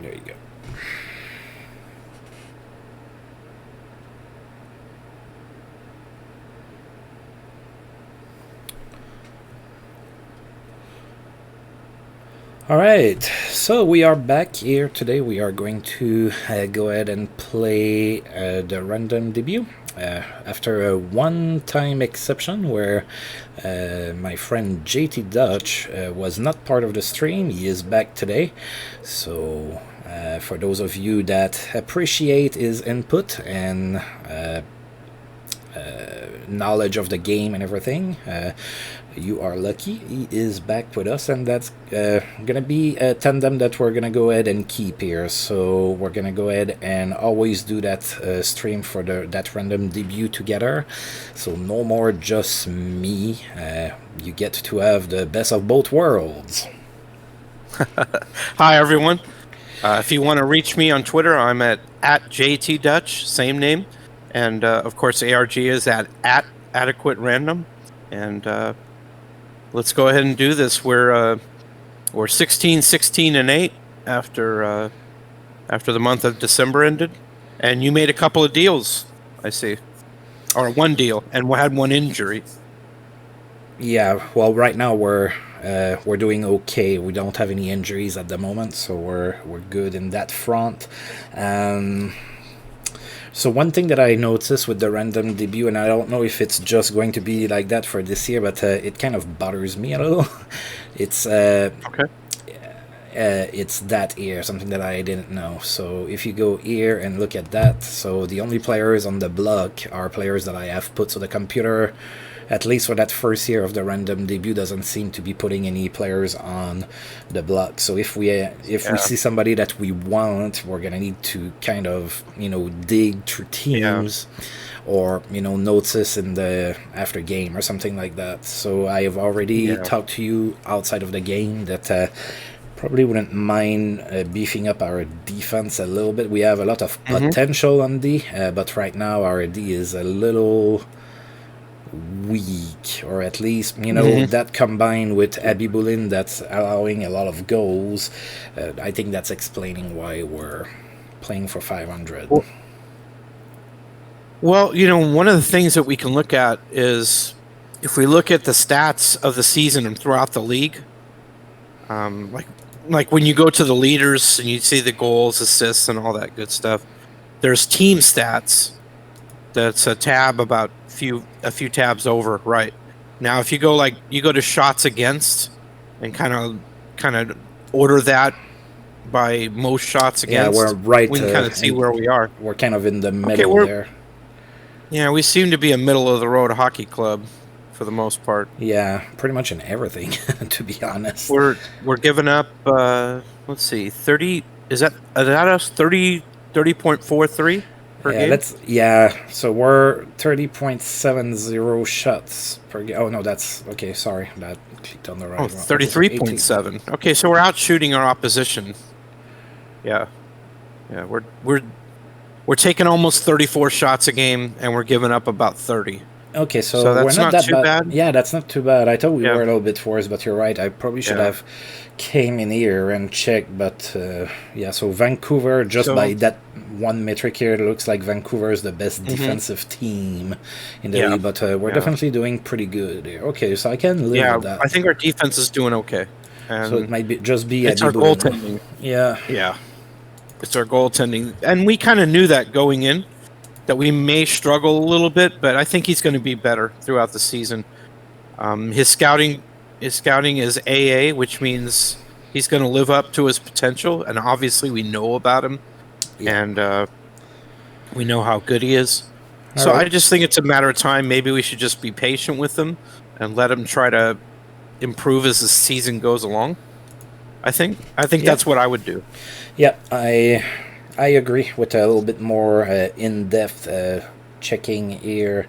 There you go. All right, so we are back here today. We are going to go ahead and play the random debut after a one-time exception where my friend JTDutch was not part of the stream. He is back today, so for those of you that appreciate his input and knowledge of the game and everything, you are lucky. He is back with us, and that's gonna be a tandem that we're gonna go ahead and keep here. So we're gonna go ahead and always do that stream for that random debut together. So no more just me. You get to have the best of both worlds. Hi everyone. If you want to reach me on Twitter, I'm at JTDutch, same name, and of course ARG is at adequate random, and let's go ahead and do this. We're 16, 16, and 8 after the month of December ended, and you made a couple of deals, I see, or one deal, and we had one injury. Yeah, well, right now we're doing okay. We don't have any injuries at the moment, so we're good in that front. So one thing that I noticed with the random debut, and I don't know if it's just going to be like that for this year, but it kind of bothers me a little. It's Okay. It's that here, something that I didn't know. So if you go here and look at that, so the only players on the block are players that I have put. So the computer, at least for that first year of the random debut, doesn't seem to be putting any players on the block. So if we see somebody that we want, we're gonna need to kind of dig through teams, or notice in the after game or something like that. So I have already talked to you outside of the game that probably wouldn't mind beefing up our defense a little bit. We have a lot of potential on D, but right now our D is a little weak, or at least that combined with Abibulin that's allowing a lot of goals, I think that's explaining why we're playing for 500. Well, one of the things that we can look at is if we look at the stats of the season and throughout the league, like when you go to the leaders and you see the goals, assists, and all that good stuff, there's team stats. That's a tab about a few tabs over. Right now, if you go to shots against and kind of order that by most shots against, we're right. We can kind of see where we are. We're kind of in the middle there. Yeah, we seem to be a middle of the road hockey club for the most part. Yeah, pretty much in everything, to be honest. We're giving up. Let's see, 30. Is that us? 30.43 per game. So we're 30.70 shots per game. Oh no, that's okay. Sorry, that clicked on the right. 33.7. Okay, so we're out shooting our opposition. Yeah, we're taking almost 34 shots a game, and we're giving up about 30. Okay, so that's we're not that too bad. Yeah, that's not too bad. I thought we were a little bit worse, but you're right. I probably should have came in here and checked, but so Vancouver, by that one metric here, it looks like Vancouver is the best defensive team in the league, but we're definitely doing pretty good here. Okay, so I can live with that. I think our defense is doing okay. And so it might be it's our goaltending. Yeah. It's our goaltending, and we kind of knew that going in, that we may struggle a little bit, but I think he's going to be better throughout the season. His scouting is AA, which means he's going to live up to his potential, and obviously we know about him, and we know how good he is. So I just think it's a matter of time. Maybe we should just be patient with him and let him try to improve as the season goes along. I think that's what I would do. Yeah, I agree with a little bit more in-depth checking here.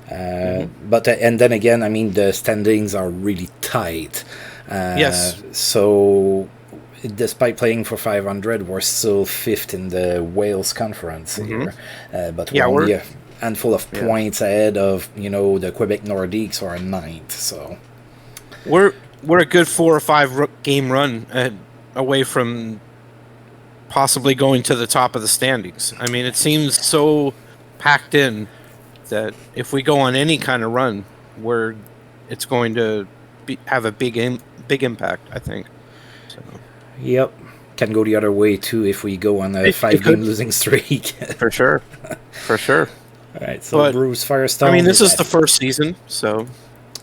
But and then again, I mean, the standings are really tight. Yes. So despite playing for 500, we're still fifth in the Wales Conference here. But we're only a handful of points ahead of the Quebec Nordiques, who are ninth. So we're a good 4 or 5 game run away from possibly going to the top of the standings. I mean, it seems so packed in that if we go on any kind of run, it's going to have a big impact, I think. So. Yep. Can go the other way too if we go on a 5-game losing streak. For sure. For sure. All right, so Bruce Firestone. I mean, this is the first season, so,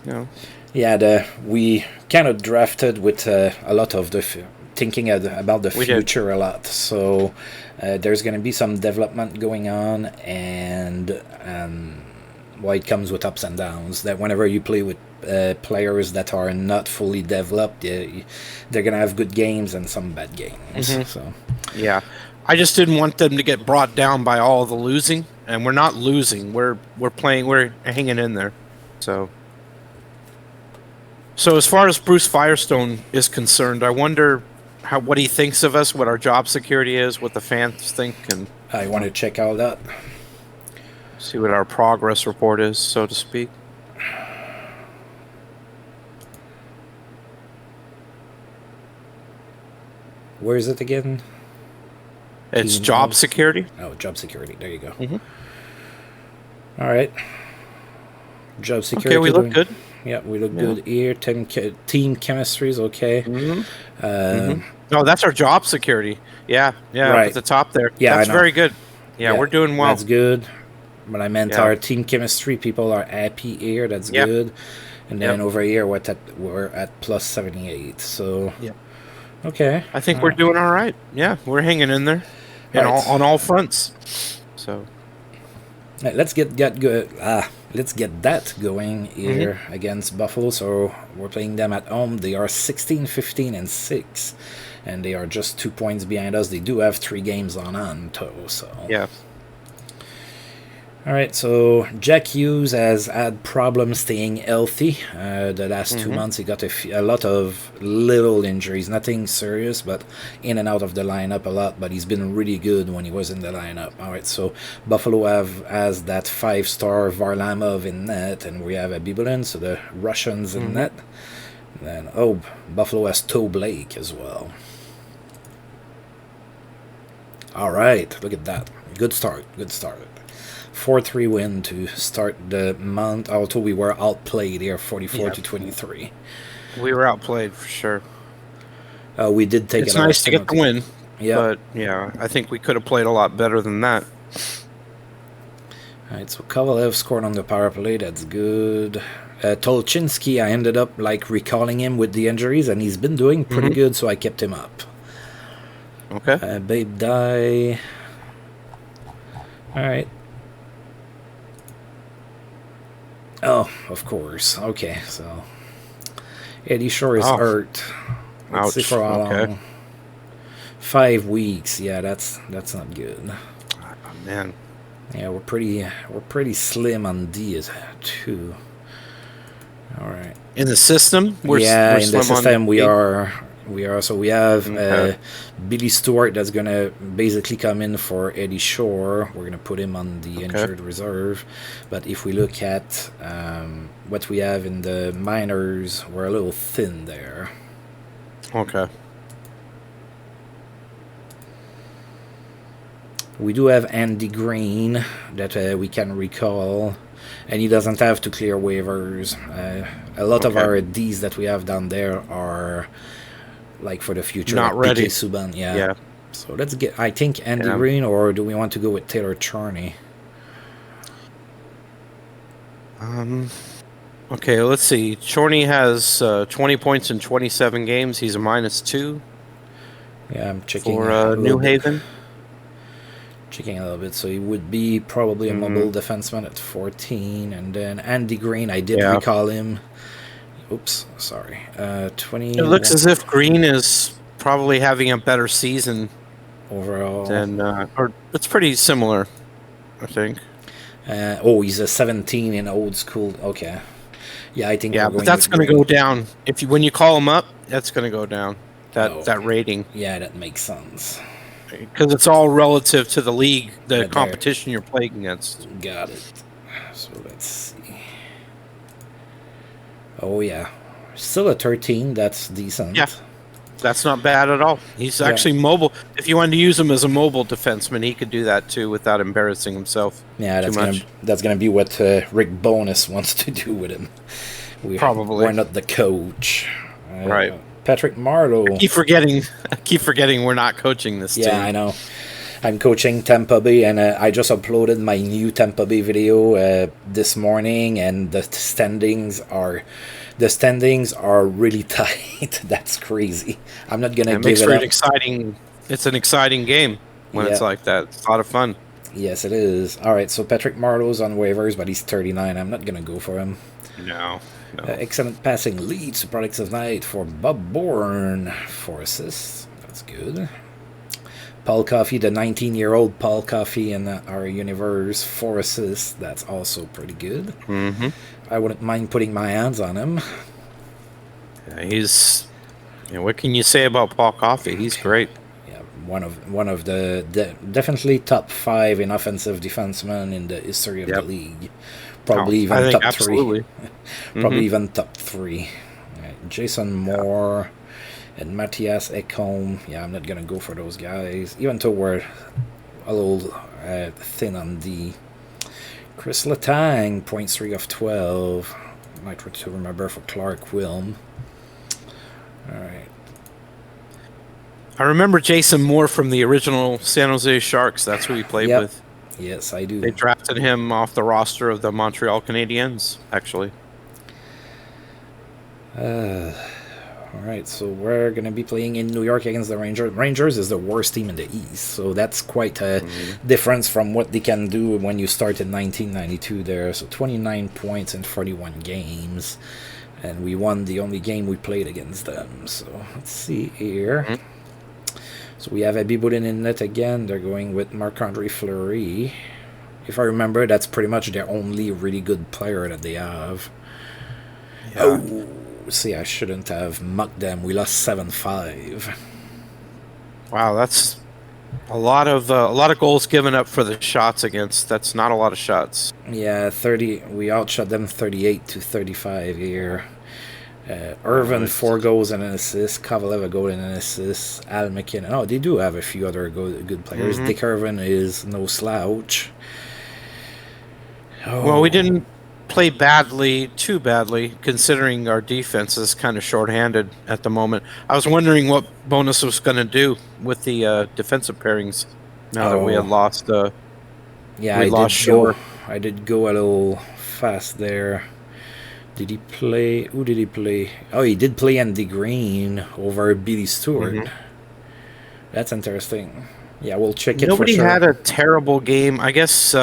you know. Yeah, we kind of drafted with a lot of thinking about the future a lot. So there's going to be some development going on, and it comes with ups and downs. That whenever you play with players that are not fully developed, they're going to have good games and some bad games. Mm-hmm. So yeah, I just didn't want them to get brought down by all the losing, and we're not losing. We're playing. We're hanging in there. So as far as Bruce Firestone is concerned, I wonder what he thinks of us, what our job security is, what the fans think, and I want to check all that. See what our progress report is, so to speak. Where is it again? It's job security. Oh, job security. There you go. Mm-hmm. All right. Job security. Okay, we look good. Yeah, we look good here. Team chemistry is okay. Mm-hmm. No, that's our job security. Yeah, right at the top there. Yeah, that's very good. Yeah, we're doing well. That's good. But I meant our team chemistry. People are happy here. That's good. And then over here, we're at plus 78. So okay. I think we're doing all right. Yeah, we're hanging in there, on all fronts. So let's get good. Let's get that going here against Buffalo. So we're playing them at home. They are 16, 15, and 6. And they are just 2 points behind us. They do have 3 games on total. So yeah. All right, so Jack Hughes has had problems staying healthy. The last 2 months, he got a lot of little injuries, nothing serious, but in and out of the lineup a lot. But he's been really good when he was in the lineup. All right, so Buffalo has that 5-star Varlamov in net, and we have a Bibulin, so the Russians in net. And then Buffalo has Toe Blake as well. All right, look at that. Good start. 4-3 win to start the month, although we were outplayed here 44-23. We were outplayed for sure. We did take it. It's nice to get the win. Yeah. But I think we could have played a lot better than that. All right, so Kovalev scored on the power play. That's good. Tolchinsky, I ended up recalling him with the injuries, and he's been doing pretty good, so I kept him up. Okay. Babe Die. All right. Oh, of course. Okay, so Eddie Shore is hurt. Let's see for how long. 5 weeks. Yeah, that's not good. Oh, man. Yeah, we're pretty slim on D too. All right. In the system, we're in slim the system on we are. So we have Billy Stewart that's going to basically come in for Eddie Shore. We're going to put him on the injured reserve. But if we look at what we have in the minors, we're a little thin there. Okay. We do have Andy Green that we can recall. And he doesn't have to clear waivers. A lot of our Ds that we have down there are... for the future, not ready. PK Subban, yeah. So let's get. I think Andy Green, or do we want to go with Taylor Charney? Okay, let's see. Chorney has 20 points in 27 games. He's a -2. Yeah, I'm checking for New Haven. Checking a little bit, so he would be probably a mobile defenseman at 14, and then Andy Green. I did recall him. Oops, sorry. 20. It looks as if Green is probably having a better season overall. Or it's pretty similar, I think. He's a 17 in old school. Okay. Yeah, I think. Yeah, but that's going to go down when you call him up. That's going to go down. That rating. Yeah, that makes sense. Because it's all relative to the league, the competition you're playing against. Got it. So let's see. Oh, yeah. Still a 13. That's decent. Yeah. That's not bad at all. He's actually mobile. If you wanted to use him as a mobile defenseman, he could do that too without embarrassing himself. Yeah, that's gonna be what Rick Bonus wants to do with him. Probably. We're not the coach. Right. Patrick Marleau. I keep forgetting we're not coaching this team. Yeah, I know. I'm coaching Tampa Bay, and I just uploaded my new Tampa Bay video this morning, and the standings are really tight. That's crazy. I'm not gonna give it up. It's an exciting game when it's like that. It's a lot of fun. Yes, it is. All right, so Patrick Marleau's on waivers, but he's 39. I'm not gonna go for him. No. Excellent passing leads to products of night for Bob Bourne. 4 assists. That's good. Paul Coffey, the 19-year-old Paul Coffey in our universe, 4 assists. That's also pretty good. Mm-hmm. I wouldn't mind putting my hands on him. Yeah, he's... what can you say about Paul Coffey? He's great. Yeah, one of the definitely top 5 in offensive defensemen in the history of the league. Probably even top 3. Probably even top 3. Right, Jason Moore and Matthias Ekholm. Yeah, I'm not gonna go for those guys, even though we're a little thin on D. Chris Letang, 0.3 of 12. Might try to remember for Clark Wilm. All right. I remember Jason Moore from the original San Jose Sharks. That's who he played with. Yes, I do. They drafted him off the roster of the Montreal Canadiens, actually. All right, so we're going to be playing in New York against the Rangers. Rangers is the worst team in the East, so that's quite a difference from what they can do when you start in 1992 there. So 29 points in 41 games, and we won the only game we played against them. So let's see here. So we have Abby Boudin in net again. They're going with Marc-Andre Fleury. If I remember, that's pretty much their only really good player that they have. Yeah. Oh, see, I shouldn't have mucked them. We lost 7-5. Wow, that's a lot of goals given up for the shots against. That's not a lot of shots. Yeah, 30. We outshot them 38-35 here. Irvin 4 goals and an assist. Kovalev a goal and an assist. Al McKinnon. Oh, they do have a few other good players. Dick Irvin is no slouch. Oh. Well, we didn't play too badly, considering our defense is kind of shorthanded at the moment. I was wondering what Bonus was going to do with the defensive pairings now that we had lost. I did go a little fast there. Did he play? Who did he play? Oh, he did play Andy Green over Billy Stewart. That's interesting. Yeah, we'll check it. Nobody for sure. had a terrible game. I guess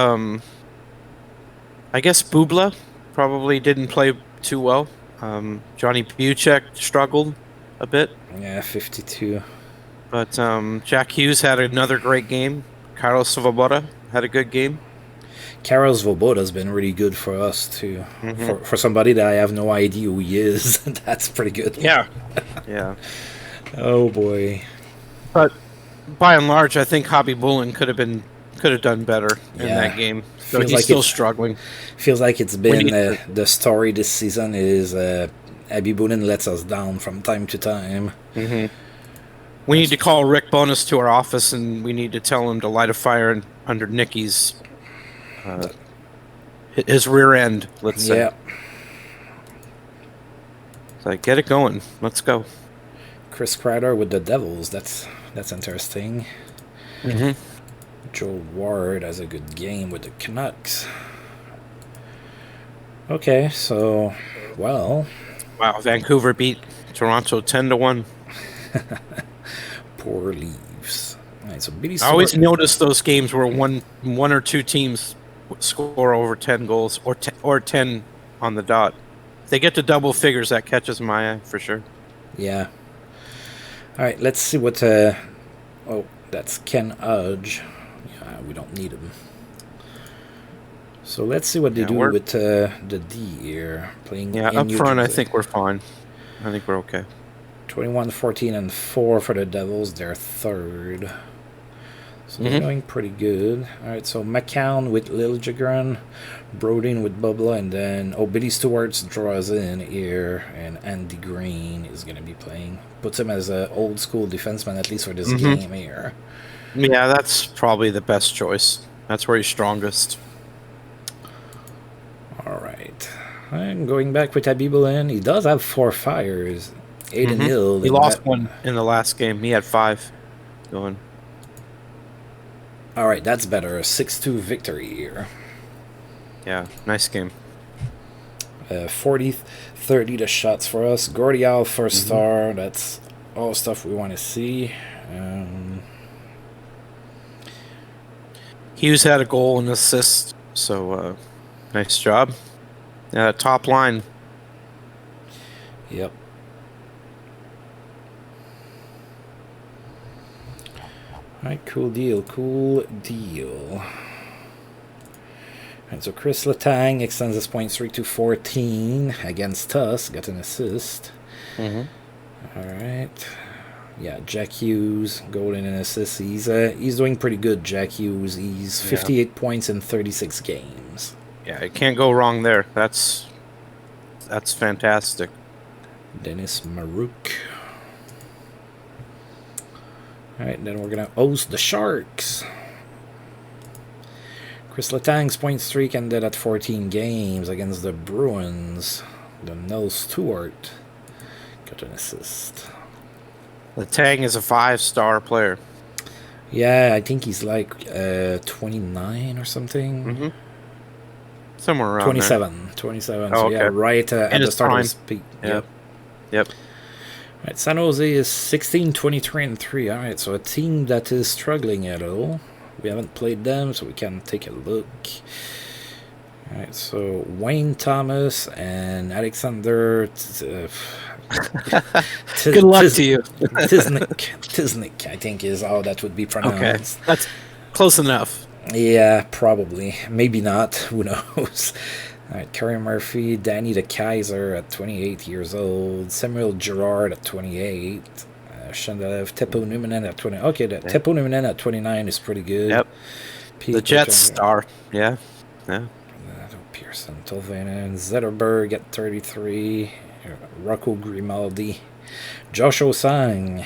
Bubla probably didn't play too well. Johnny Buchek struggled a bit. Yeah, 52. But Jack Hughes had another great game. Carlos Svoboda had a good game. Karol Svoboda's been really good for us too. For somebody that I have no idea who he is, that's pretty good. Yeah, yeah. Oh boy. But by and large, I think Hobby Bullen could have done better in that game. So he's still struggling. Feels like it's been the story this season is Abby Bullen lets us down from time to time. We need to call Rick Bonus to our office, and we need to tell him to light a fire under Nicky's his rear end. Let's say. Yeah. It's like, get it going. Let's go. Chris Kreider with the Devils. That's interesting. Joe Ward has a good game with the Canucks. Okay, so wow, Vancouver beat Toronto 10-1. Poor Leafs. All right, so Billy I always notice those games where one or two teams score over 10 goals or 10 on the dot. If they get to double figures, that catches my eye for sure. Yeah. All right, let's see what. Oh, that's Ken Udge. Yeah, we don't need him. So let's see what they do with the D here. Playing up front, I think we're fine. I think we're okay. 21-14-4 for the Devils. They're third. So they're doing pretty good. All right, so McCown with Lil Jigran, Brodin with Bubla, and then Billy Stewart's draws in here, and Andy Green is going to be playing. Puts him as an old school defenseman, at least for this game here. Yeah, that's probably the best choice. That's where he's strongest. All right. And going back with Abibulin, he does have 4 fires. Aiden Hill. He lost one in the last game. He had 5 going. All right, that's better. A 6-2 victory here. Yeah, nice game. 40-30 the shots for us. Gordial first star. That's all stuff we want to see. Hughes had a goal and assist, so nice job. Top line. Yep. All right, cool deal. And so Chris Letang extends his point streak to 14 against us. Got an assist. All right. Yeah, Jack Hughes, goal and an assist. He's doing pretty good, Jack Hughes. He's 58 points in 36 games. Yeah, it can't go wrong there. That's fantastic. Dennis Marouk. All right, then we're going to host the Sharks. Chris Letang's point streak ended at 14 games against the Bruins. The Nell Stewart got an assist. Letang is a 5-star player. Yeah, I think he's like 29 or something. Somewhere around 27. there. 27. Oh, so okay. yeah, right at the start prime. of his peak. Yep. All right, San Jose is 16, 23, and 3. All right, so a team that is struggling at all. We haven't played them, so we can take a look. All right, so Wayne Thomas and Alexander. Good luck to you. Tiznik, I think, is how that would be pronounced. Okay, that's close enough. Yeah, probably. Maybe not. Who knows? All right, Kerry Murphy, Danny the Kaiser at 28 years old, Samuel Girard at 28, Shandalev, Teppo Numanen at 20. Okay, Teppo Numanen at 29 is pretty good. Yep. The Jets star. Yeah. Pearson, Tolvanen, Zetterberg at 33, Rocco Grimaldi, Josh Osang,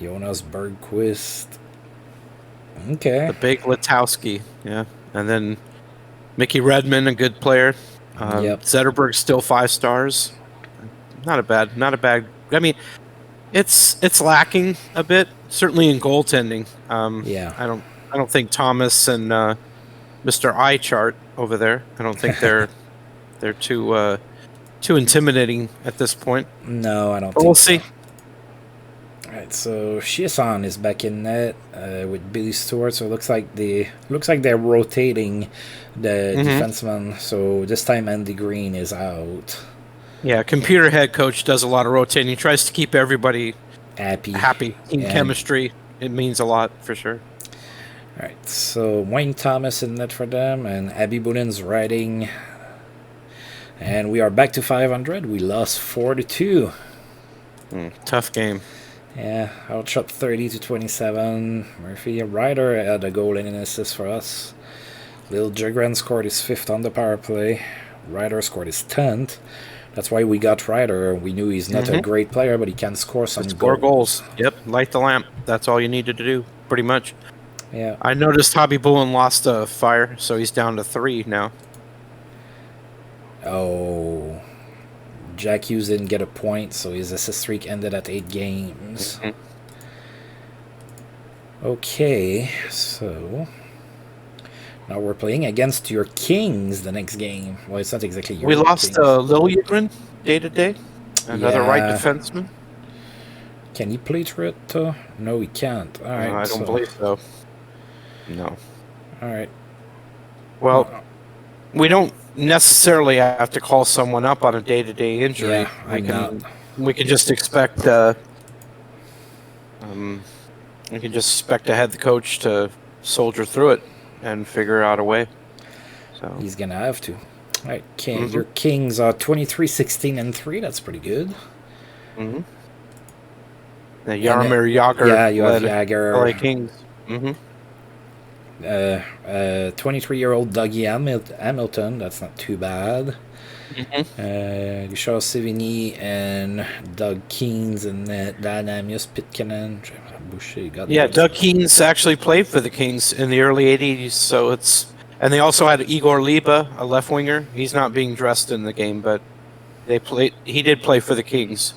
Jonas Bergquist. Okay. The big Letowski, yeah. And then Mickey Redmond, a good player. Zetterberg's still 5 stars. Not a bad. I mean, it's lacking a bit, certainly in goaltending. I don't think Thomas and Mr. Eye Chart over there. I don't think they're too intimidating at this point. No, I don't. But we'll see. All right, so Chiasson is back in net with Billy Stewart. So it looks like they're rotating the defenseman. So this time Andy Green is out. Yeah, computer head coach does a lot of rotating. He tries to keep everybody happy. Team chemistry. It means a lot for sure. All right, so Wayne Thomas in net for them, and Abby Bunin's riding. And we are back to 500. We lost 4-2. Tough game. Yeah, outshot 30-27. Murphy Ryder had a goal and an assist for us. Lil Jigran scored his 5th on the power play. Ryder scored his 10th. That's why we got Ryder. We knew he's not a great player, but he can score some goals. Yep, light the lamp. That's all you needed to do, pretty much. Yeah. I noticed Hobby Bullen lost a fire, so he's down to 3 now. Oh. Jack Hughes didn't get a point, so his assist streak ended at 8 games. Okay, so now we're playing against your Kings the next game. Well, it's not exactly your We lost Lil Yagrin day-to-day. Another right defenseman. Can he play through it? No, he can't. All right, I don't believe so. No. All right. Well, we don't necessarily have to call someone up on a day-to-day injury. Yeah, we can just expect the head coach to soldier through it and figure out a way. So he's gonna have to. All right, your Kings are 23, 16, and 3. That's pretty good. The Jaromir Jagr. Yeah, you have led Jagr. LA Kings. 23-year-old Dougie Hamilton. That's not too bad. Gushar Sevigny and Doug Keynes and Dynamius Pitkanen. Yeah, Doug Keynes actually played for the Kings in the early 80s, so it's... And they also had Igor Liba, a left winger. He's not being dressed in the game, but he did play for the Kings.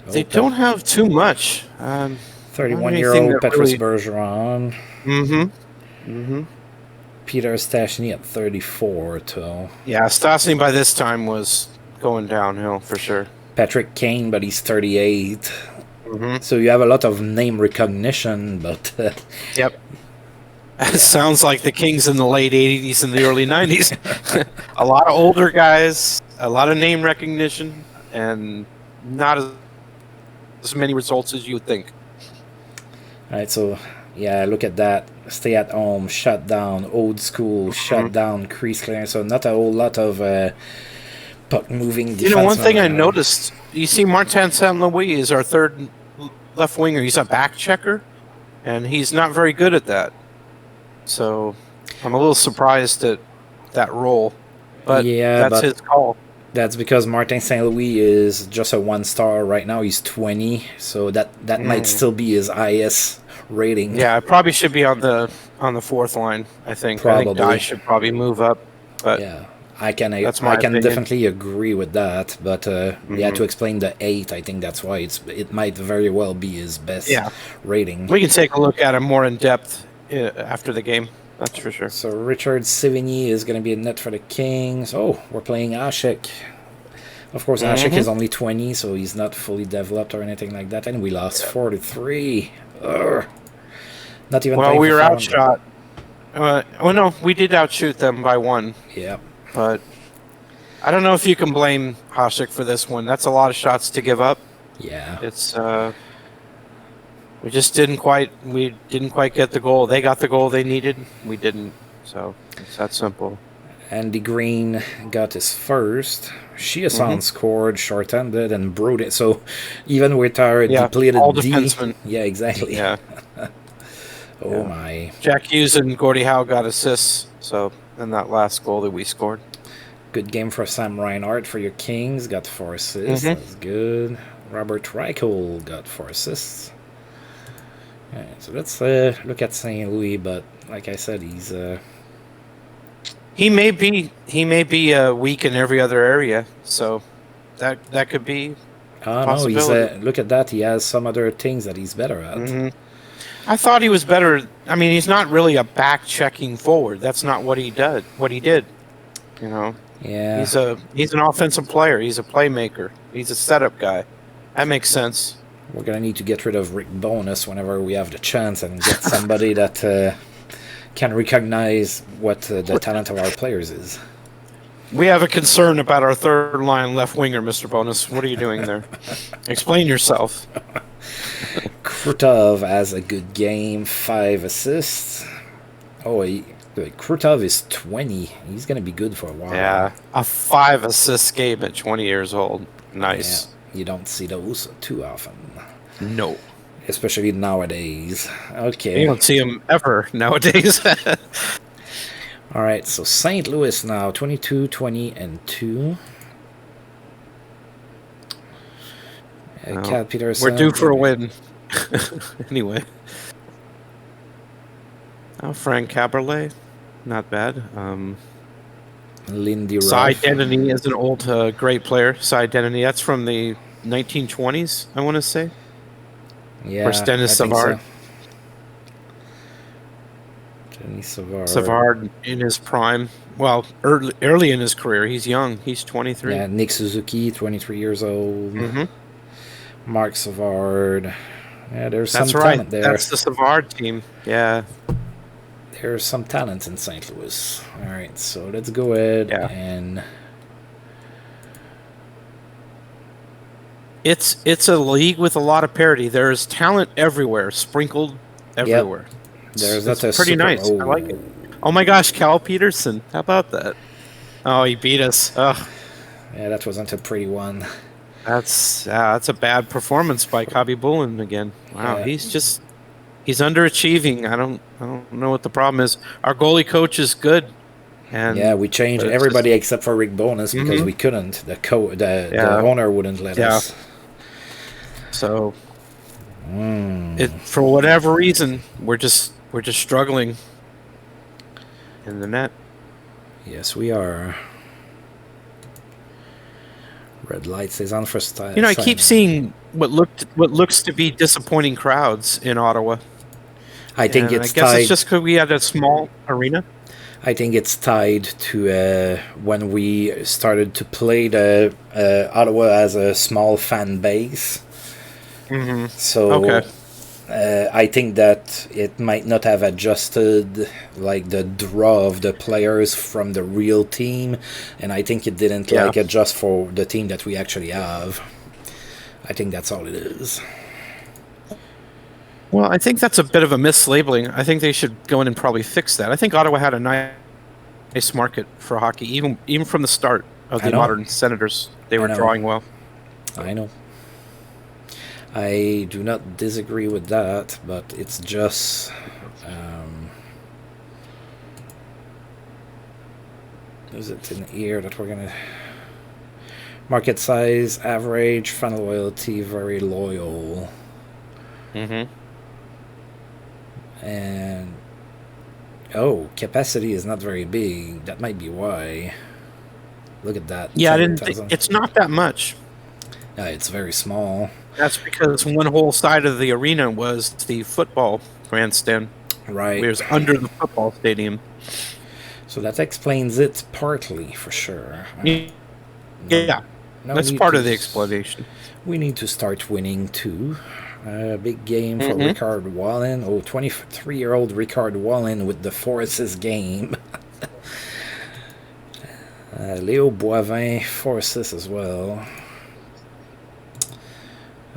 They don't have too much. 31-year-old Petrus Bergeron. Peter Stastny at 34, so... Yeah, Stastny by this time was going downhill for sure. Patrick Kane, but he's 38. So you have a lot of name recognition, but... Yep. It sounds like the Kings in the late 80s and the early 90s. A lot of older guys, a lot of name recognition, and not as many results as you would think. All right, so... Yeah, look at that. Stay at home, shut down, old school, shut down, crease clearance. So not a whole lot of puck moving defense. You know, one thing I noticed, you see Martin Saint-Louis is our third left winger. He's a back checker, and he's not very good at that. So I'm a little surprised at that role. But yeah, that's his call. That's because Martin Saint-Louis is just a 1-star right now. He's 20, so that might still be his highest rating. Yeah, it probably should be on the fourth line. I think. Probably. I think Dye should probably move up. But yeah, I can opinion. definitely agree with that. But yeah, to explain the 8, I think that's why it might very well be his best rating. We can take a look at him more in depth after the game. That's for sure. So Richard Sevigny is going to be a net for the Kings. Oh, we're playing Ashik. Of course, Ashik is only 20, so he's not fully developed or anything like that. And we lost 4-3. Not even. Well, we were outshot. No, we did outshoot them by 1. Yeah. But I don't know if you can blame Hasek for this one. That's a lot of shots to give up. Yeah. It's we just didn't quite get the goal. They got the goal they needed. We didn't. So it's that simple. Andy Green got his first. Chiasson scored short-handed and Brodin. So even with our depleted all D, defensemen. Yeah, exactly. Yeah. My. Jack Hughes and Gordie Howe got assists. So in that last goal that we scored. Good game for Sam Reinhart for your Kings. Got 4 assists. That's good. Robert Reichel got 4 assists. All right, so let's look at St. Louis. But like I said, he's. He may be weak in every other area, so that could be. No, he's look at that. He has some other things that he's better at. I thought he was better. I mean, he's not really a back-checking forward. That's not what he did. You know. Yeah. He's an offensive player. He's a playmaker. He's a setup guy. That makes sense. We're gonna need to get rid of Rick Bonus whenever we have the chance and get somebody that. Can recognize what the talent of our players is. We have a concern about our third line left winger, Mr. Bonus. What are you doing there? Explain yourself. Krutov has a good game, 5 assists. Oh, Krutov is 20. He's going to be good for a while. Yeah, a 5 assist game at 20 years old. Nice. Yeah, you don't see those too often. No. Especially nowadays. Okay. You don't see them ever nowadays. All right, so St. Louis now, 22, 20, and 2. Cal Peterson. We're due for a win. Anyway. Frank Caberlet. Not bad. Lindy Ruff. Cy Denny is an old great player. Cy Denny. That's from the 1920s, I want to say. Yeah, or Dennis Savard. Dennis Savard. Savard in his prime. Well, early in his career. He's young. He's 23. Yeah, Nick Suzuki, 23 years old. Mark Savard. Yeah, there's some talent there. That's the Savard team. Yeah. There's some talent in St. Louis. All right, so let's go ahead and... It's a league with a lot of parity. There's talent everywhere, sprinkled everywhere. Yep. That's pretty nice. I like it. Oh my gosh, Cal Peterson. How about that? Oh, he beat us. Oh. Yeah, that wasn't a pretty one. That's a bad performance by Kabi Bullen again. Wow, Yeah. he's underachieving. I don't know what the problem is. Our goalie coach is good, and Yeah, we changed everybody except for Rick Bonus because we couldn't. The owner wouldn't let us. So, for whatever reason, we're just struggling in the net. Yes, we are. Red light stays on for style. I keep seeing what looks to be disappointing crowds in Ottawa. I think it's I guess it's just because we had a small arena. I think it's tied to when we started to play the Ottawa as a small fan base. So I think that it might not have adjusted like the draw of the players from the real team, and I think it didn't like adjust for the team that we actually have. I think that's all it is. Well, I think that's a bit of a mislabeling. I think they should go in and probably fix that. I think Ottawa had a nice market for hockey, even from the start of the modern Senators. They were drawing well. I know. I do not disagree with that, but it's just is it in here that we're gonna market size, average, fan loyalty, very loyal. And capacity is not very big. That might be why. Look at that. Yeah, it's not that much. It's very small. That's because one whole side of the arena was the football grandstand. Right. It was under the football stadium. So that explains it partly, for sure. That's part of the explanation. We need to start winning, too. Big game for Ricard Wallen. 23-year-old Ricard Wallen with the Forces game. Leo Boivin, Forces as well.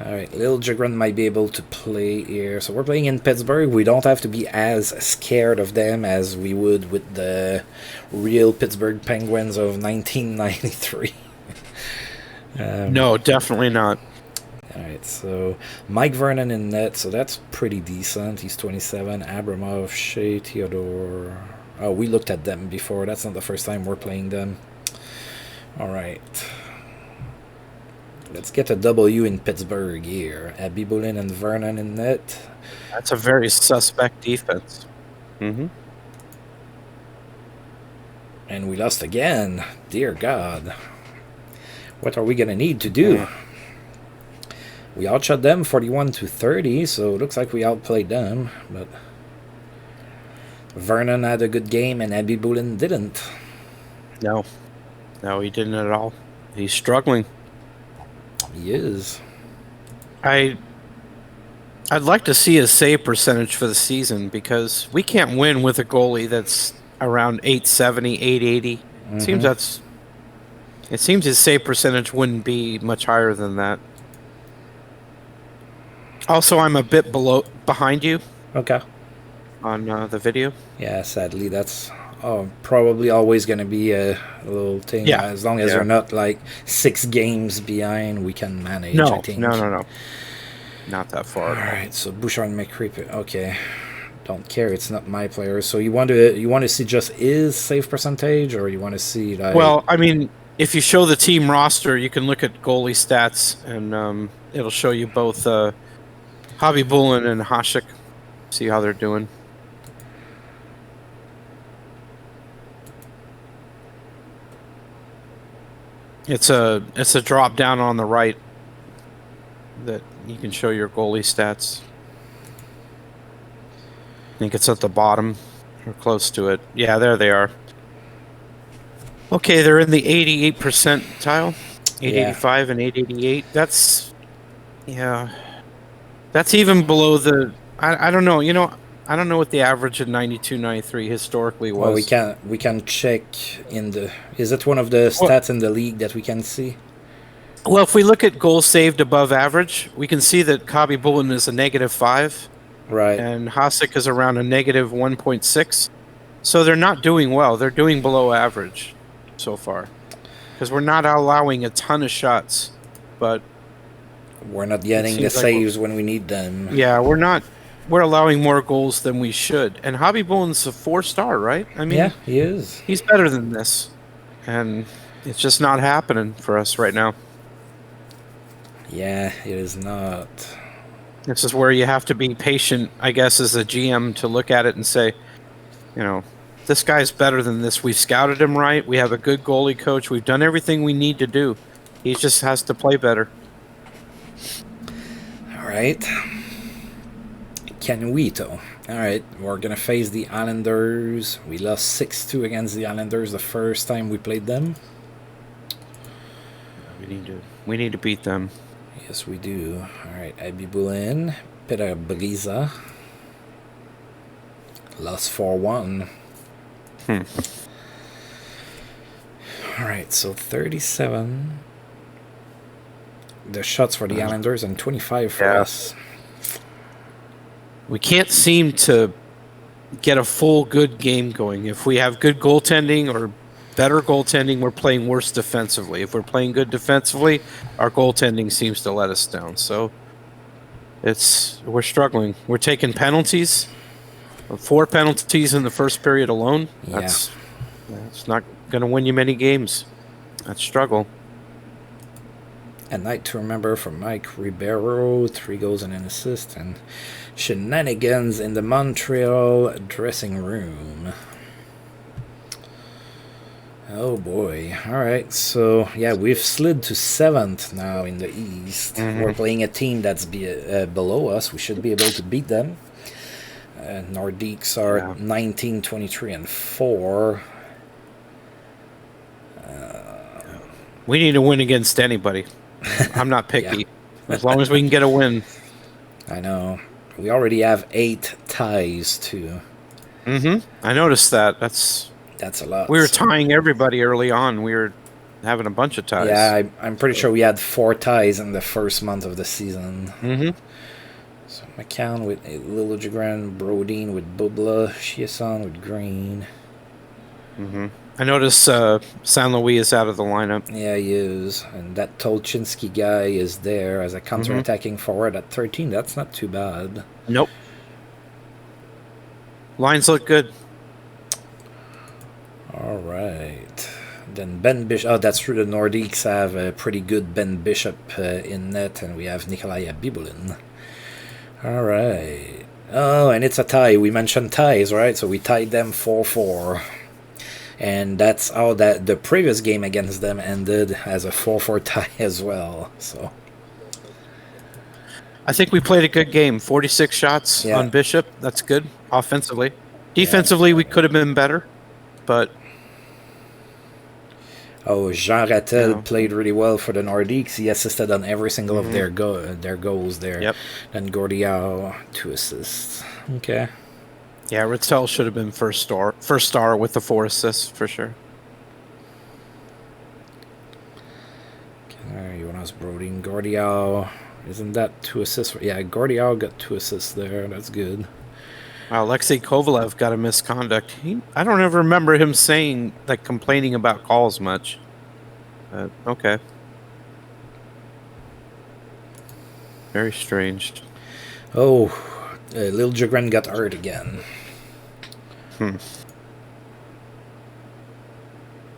Alright, Lil Jagran might be able to play here. So we're playing in Pittsburgh. We don't have to be as scared of them as we would with the real Pittsburgh Penguins of 1993. No, definitely not. Alright, so Mike Vernon in net, so that's pretty decent. He's 27. Abramov, Shea, Theodore. Oh, we looked at them before. That's not the first time we're playing them. Alright. Let's get a W in Pittsburgh here. Abby Bullen and Vernon in net. That's a very suspect defense. And we lost again. Dear God. What are we going to need to do? We outshot them 41-30, so it looks like we outplayed them. But Vernon had a good game and Abby Bullen didn't. No, he didn't at all. He's struggling. He is. I'd like to see his save percentage for the season because we can't win with a goalie that's around 870, 880. It seems his save percentage wouldn't be much higher than that. Also, I'm a bit behind you. Okay. On the video. Yeah, sadly, that's probably always going to be a little thing. Yeah. As long as we're not like 6 games behind, we can manage. I think. No. Not that far. All right. So Bouchard and McCreepy. Okay. Don't care. It's not my player. So you want to see just his save percentage, or you want to see like? Well, I mean, if you show the team roster, you can look at goalie stats, and it'll show you both Hobby Bullen and Hasek. See how they're doing. It's a drop down on the right that you can show your goalie stats. I think it's at the bottom or close to it. Yeah, there they are. Okay, they're in the 88th percentile, 885 and 888. That's even below the. I don't know. I don't know what the average of 92, 93 historically was. Well, we can check in the. Is it one of the stats in the league that we can see? Well, if we look at goals saved above average, we can see that Kabi Bullen is a -5, right, and Hasek is around a -1.6. So they're not doing well. They're doing below average so far because we're not allowing a ton of shots but we're not getting the saves when we need them. Yeah, we're not. We're allowing more goals than we should. And Hobby Bone's a 4-star, right? I mean, yeah, he is. He's better than this, and it's just not happening for us right now. Yeah, it is not. This is where you have to be patient, I guess, as a GM to look at it and say, this guy's better than this. We've scouted him right. We have a good goalie coach. We've done everything we need to do. He just has to play better. All right. Canuito. All right, we're going to face the Islanders. We lost 6-2 against the Islanders the first time we played them. We need to beat them. Yes, we do. All right, Abibulin, Peter Briza. Lost 4-1. All right, so 37. The shots for the Islanders and 25 for us. We can't seem to get a full good game going. If we have good goaltending or better goaltending, we're playing worse defensively. If we're playing good defensively, our goaltending seems to let us down. So we're struggling. We're taking penalties. 4 penalties in the first period alone. That's not going to win you many games. That's struggle. A night to remember for Mike Ribeiro, 3 goals and an assist, and shenanigans in the Montreal dressing room. Oh boy. Alright, so yeah, we've slid to 7th now in the East. We're playing a team that's below us. We should be able to beat them. Nordiques are 19, 23, and 4. We need to win against anybody. I'm not picky. As long as we can get a win. I know. We already have 8 ties, too. I noticed that. That's a lot. We were tying everybody early on. We were having a bunch of ties. Yeah, I'm pretty sure we had 4 ties in the first month of the season. So McCann with Liljegren, Brodin with Bubla, Chiasson with Green. I noticed San Luis is out of the lineup. Yeah, he is. And that Tolchinsky guy is there as a counter-attacking forward at 13. That's not too bad. Nope. Lines look good. All right. Then Ben Bishop. Oh, that's true. The Nordiques have a pretty good Ben Bishop in net, and we have Nikolai Abibulin. All right. Oh, and it's a tie. We mentioned ties, right? So we tied them 4-4. And that's how the previous game against them ended, as a 4-4 tie as well. So I think we played a good game. 46 shots on Bishop. That's good offensively. Defensively, we could have been better, but Jean Rattel played really well for the Nordiques. He assisted on every single of their goals there. Yep. And Gordiau, 2 assists. Okay. Yeah, Rattel should have been first star with the 4 assists for sure. Okay, Jonas Brodin, Gordiau. Isn't that 2 assists? Yeah, Gordiau got 2 assists there. That's good. Alexei Kovalev got a misconduct. I don't ever remember him complaining about calls much. Okay. Very strange. Oh, Liljegren got hurt again.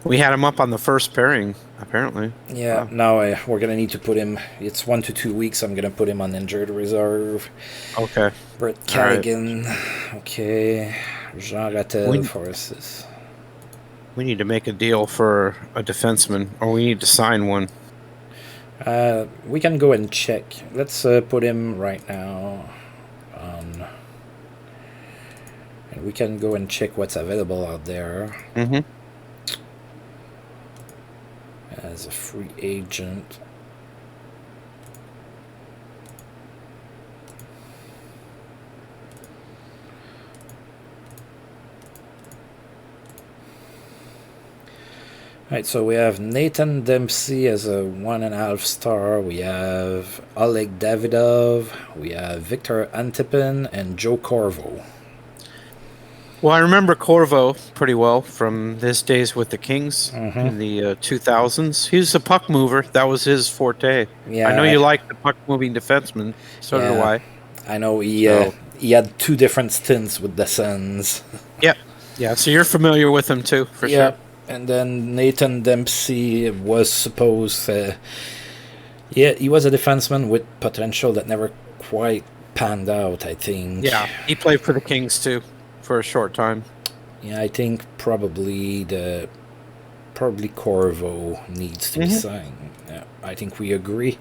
We had him up on the first pairing, apparently. Yeah, now we're going to need to put him... It's 1 to 2 weeks. I'm going to put him on injured reserve. Okay. Brett Callaghan. Right. Okay. Jean Rattel for assists. We need to make a deal for a defenseman, or we need to sign one. We can go and check. Let's put him right now on... And we can go and check what's available out there. As a free agent. Alright, so we have Nathan Dempsey as a 1.5 star. We have Oleg Davidov. We have Victor Antipin and Joe Corvo. Well, I remember Corvo pretty well from his days with the Kings in the 2000s. He was a puck mover. That was his forte. Yeah, I know you like the puck-moving defenseman. So do I. I know So, he had 2 different stints with the Sens. yeah. So you're familiar with him too, for sure. And then Nathan Dempsey was supposed. He was a defenseman with potential that never quite panned out, I think. Yeah, he played for the Kings too for a short time. Yeah, I think probably Corvo needs to be signed. Yeah, I think we agree.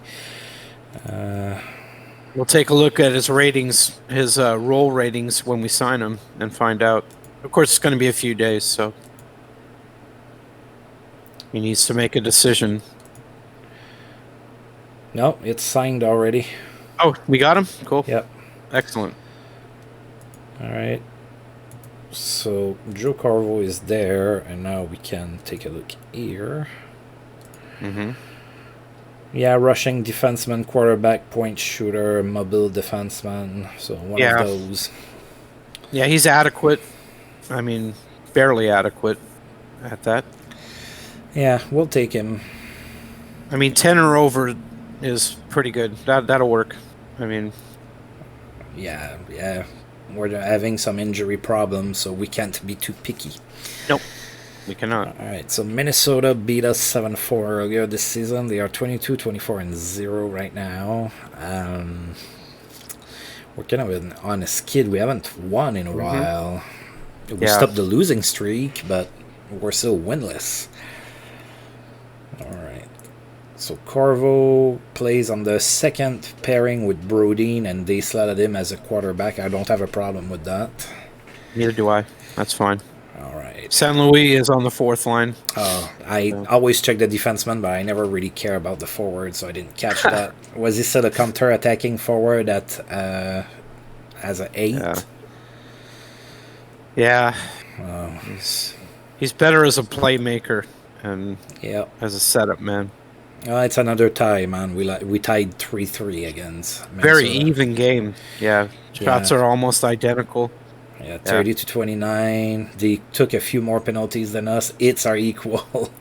We'll take a look at his ratings, his role ratings when we sign him and find out. Of course, it's going to be a few days, so he needs to make a decision. No, it's signed already. Oh, we got him? Cool. Yep. Excellent. All right. So Joe Corvo is there, and now we can take a look here. Yeah, rushing defenseman, quarterback, point shooter, mobile defenseman. So one of those. Yeah, he's adequate. I mean, barely adequate at that. Yeah, we'll take him. I mean, 10 or over is pretty good. That'll work. I mean, yeah. We're having some injury problems, so we can't be too picky. Nope, we cannot. All right, so Minnesota beat us 7-4 earlier this season. They are 22-24-0 right now. We're kind of on a skid. We haven't won in a while. We stopped the losing streak, but we're still winless. All right. So Corvo plays on the second pairing with Brodeen, and they slotted him as a quarterback. I don't have a problem with that. Neither do I. That's fine. All right. San Luis is on the fourth line. I always check the defenseman, but I never really care about the forward, so I didn't catch that. Was he still a counter-attacking forward as an 8? Yeah. He's better as a playmaker and as a setup man. It's another tie, man. We tied 3-3 against Minnesota. Very even game. Yeah. Shots are almost identical. Yeah, 30-29. They took a few more penalties than us. It's our equal.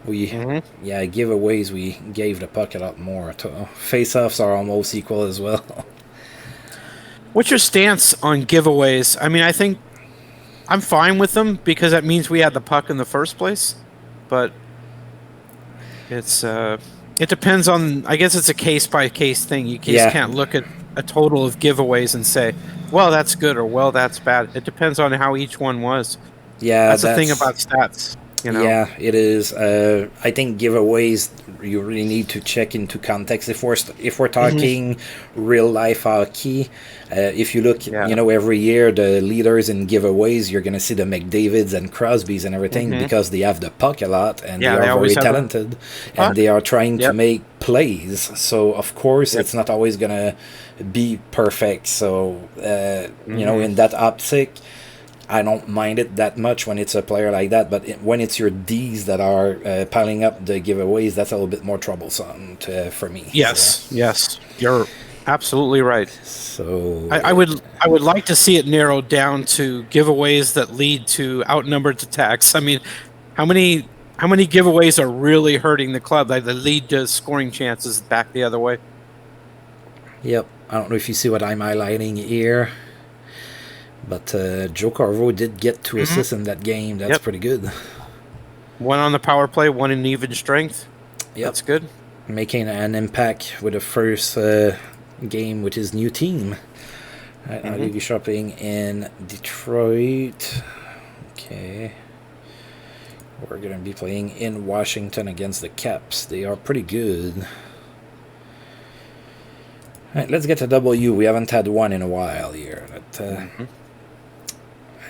Giveaways, we gave the puck a lot more. Face-offs are almost equal as well. What's your stance on giveaways? I mean, I think I'm fine with them because that means we had the puck in the first place. But it depends on, I guess it's a case-by-case thing. You just can't look at a total of giveaways and say, well, that's good or, well, that's bad. It depends on how each one was. Yeah, that's the thing about stats. You know? Yeah, it is. I think giveaways, you really need to check into context. If we're talking real life hockey, if you look, every year the leaders in giveaways, you're gonna see the McDavids and Crosbys and everything because they have the puck a lot and they are very talented and they are trying to make plays. So of course it's not always gonna be perfect. So in that optic, I don't mind it that much when it's a player like that, but when it's your Ds that are piling up the giveaways, that's a little bit more troublesome for me. Yes, you're absolutely right. So I would like to see it narrowed down to giveaways that lead to outnumbered attacks. I mean, how many giveaways are really hurting the club? Like the lead to scoring chances back the other way. Yep, I don't know if you see what I'm highlighting here. But Joe Corvo did get 2 assists in that game. That's pretty good. 1 on the power play, 1 in even strength. Yep. That's good. Making an impact with the first game with his new team. I'll be shopping in Detroit. Okay. We're going to be playing in Washington against the Caps. They are pretty good. All right, let's get a W. We haven't had one in a while here.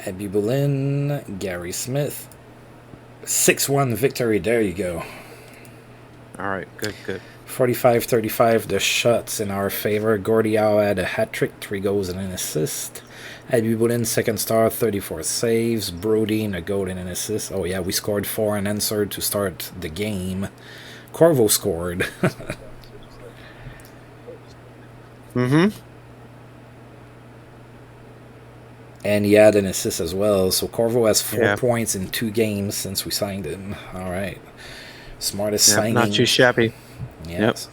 Abby Boleyn, Gary Smith. 6-1 victory. There you go. All right, good. 45-35, the shots in our favor. Gordie Howe had a hat-trick, 3 goals and an assist. Abby Boleyn, second star, 34 saves. Brodeen, a goal and an assist. Oh, yeah, we scored 4 and answered to start the game. Corvo scored. And he had an assist as well. So Corvo has 4 points in 2 games since we signed him. All right. Smartest signing. Not too shabby. Yes.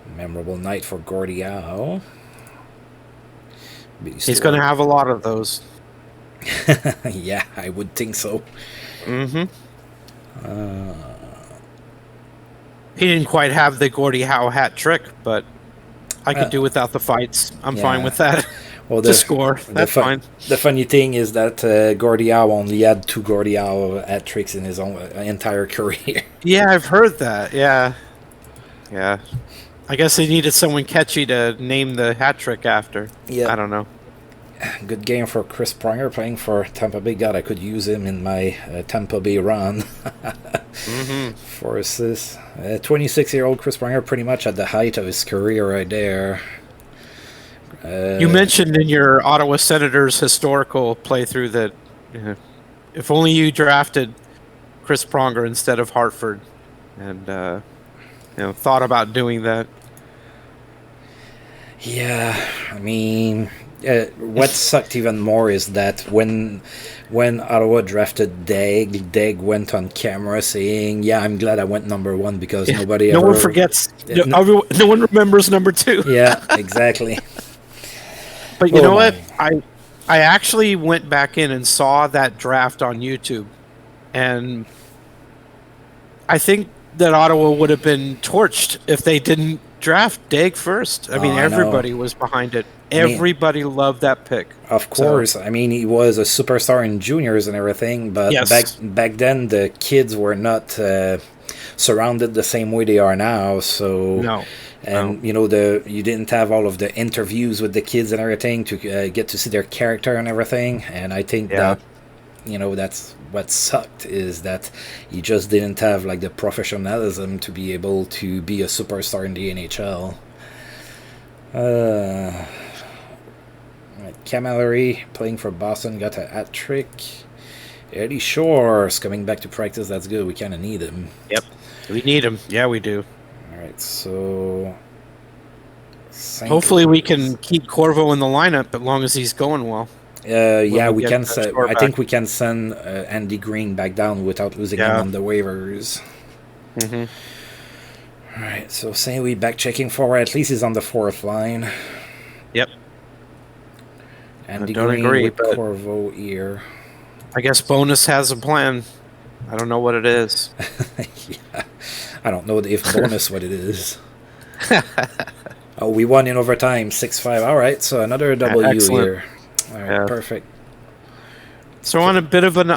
Yep. Memorable night for Gordie Howe. He's going to have a lot of those. Yeah, I would think so. Mm-hmm. He didn't quite have the Gordie Howe hat trick, but I could do without the fights. I'm fine with that. Well, to score, that's fine. The funny thing is that Gordie Howe only had 2 Gordie Howe hat tricks in his own entire career. Yeah, I've heard that. Yeah. I guess they needed someone catchy to name the hat trick after. Yeah. I don't know. Good game for Chris Pronger playing for Tampa Bay. God, I could use him in my Tampa Bay run. 4 assists. 26-year-old Chris Pronger, pretty much at the height of his career right there. You mentioned in your Ottawa Senators historical playthrough that if only you drafted Chris Pronger instead of Hartford and thought about doing that. Yeah, I mean, what sucked even more is that when Ottawa drafted Dag went on camera saying, "Yeah, I'm glad I went number 1 because nobody no one forgets. No one remembers number 2." Yeah, exactly. But you know what? I actually went back in and saw that draft on YouTube, and I think that Ottawa would have been torched if they didn't draft Dag first. I mean, everybody was behind it. Everybody loved that pick. Of course. I mean, he was a superstar in juniors and everything, but back then the kids were not surrounded the same way they are now. So no. And you didn't have all of the interviews with the kids and everything to get to see their character and everything. And I think that that's what sucked, is that you just didn't have like the professionalism to be able to be a superstar in the NHL. Camilleri playing for Boston got a hat trick. Eddie Shore's coming back to practice. That's good. We kind of need him. Yep, we need him. Yeah, we do. All right, so hopefully we can keep Corvo in the lineup as long as he's going well. We can. I think we can send Andy Green back down without losing him on the waivers. Mm-hmm. All right, so St. Louis back checking forward. At least he's on the 4th line. Yep. Andy Green with Corvo here. I guess Bonus has a plan. I don't know what it is. Yeah. I don't know if Bonus what it is. Oh, we won in overtime, 6-5. All right, so another W here. All right, perfect. So on a bit of an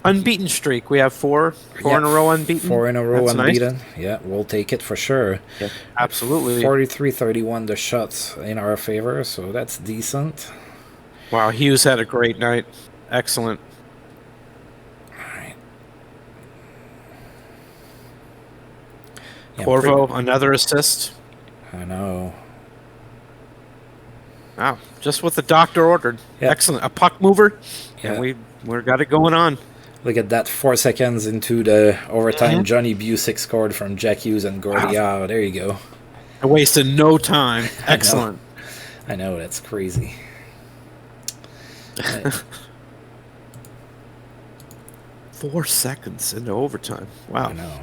unbeaten streak. We have four in a row unbeaten. 4 in a row unbeaten. Nice. Yeah, we'll take it for sure. Yeah, absolutely. 43-31 the shots in our favor, so that's decent. Wow, Hughes had a great night. Excellent. All right. Corvo, another assist. I know. Wow, just what the doctor ordered. Yep. Excellent. A puck mover. Yeah, and we got it going on. Look at that, 4 seconds into the overtime. Johnny Busick scored from Jack Hughes and Gordie Howe. There you go. I wasted no time. Excellent. I know, that's crazy. 4 seconds into overtime. Wow. I know.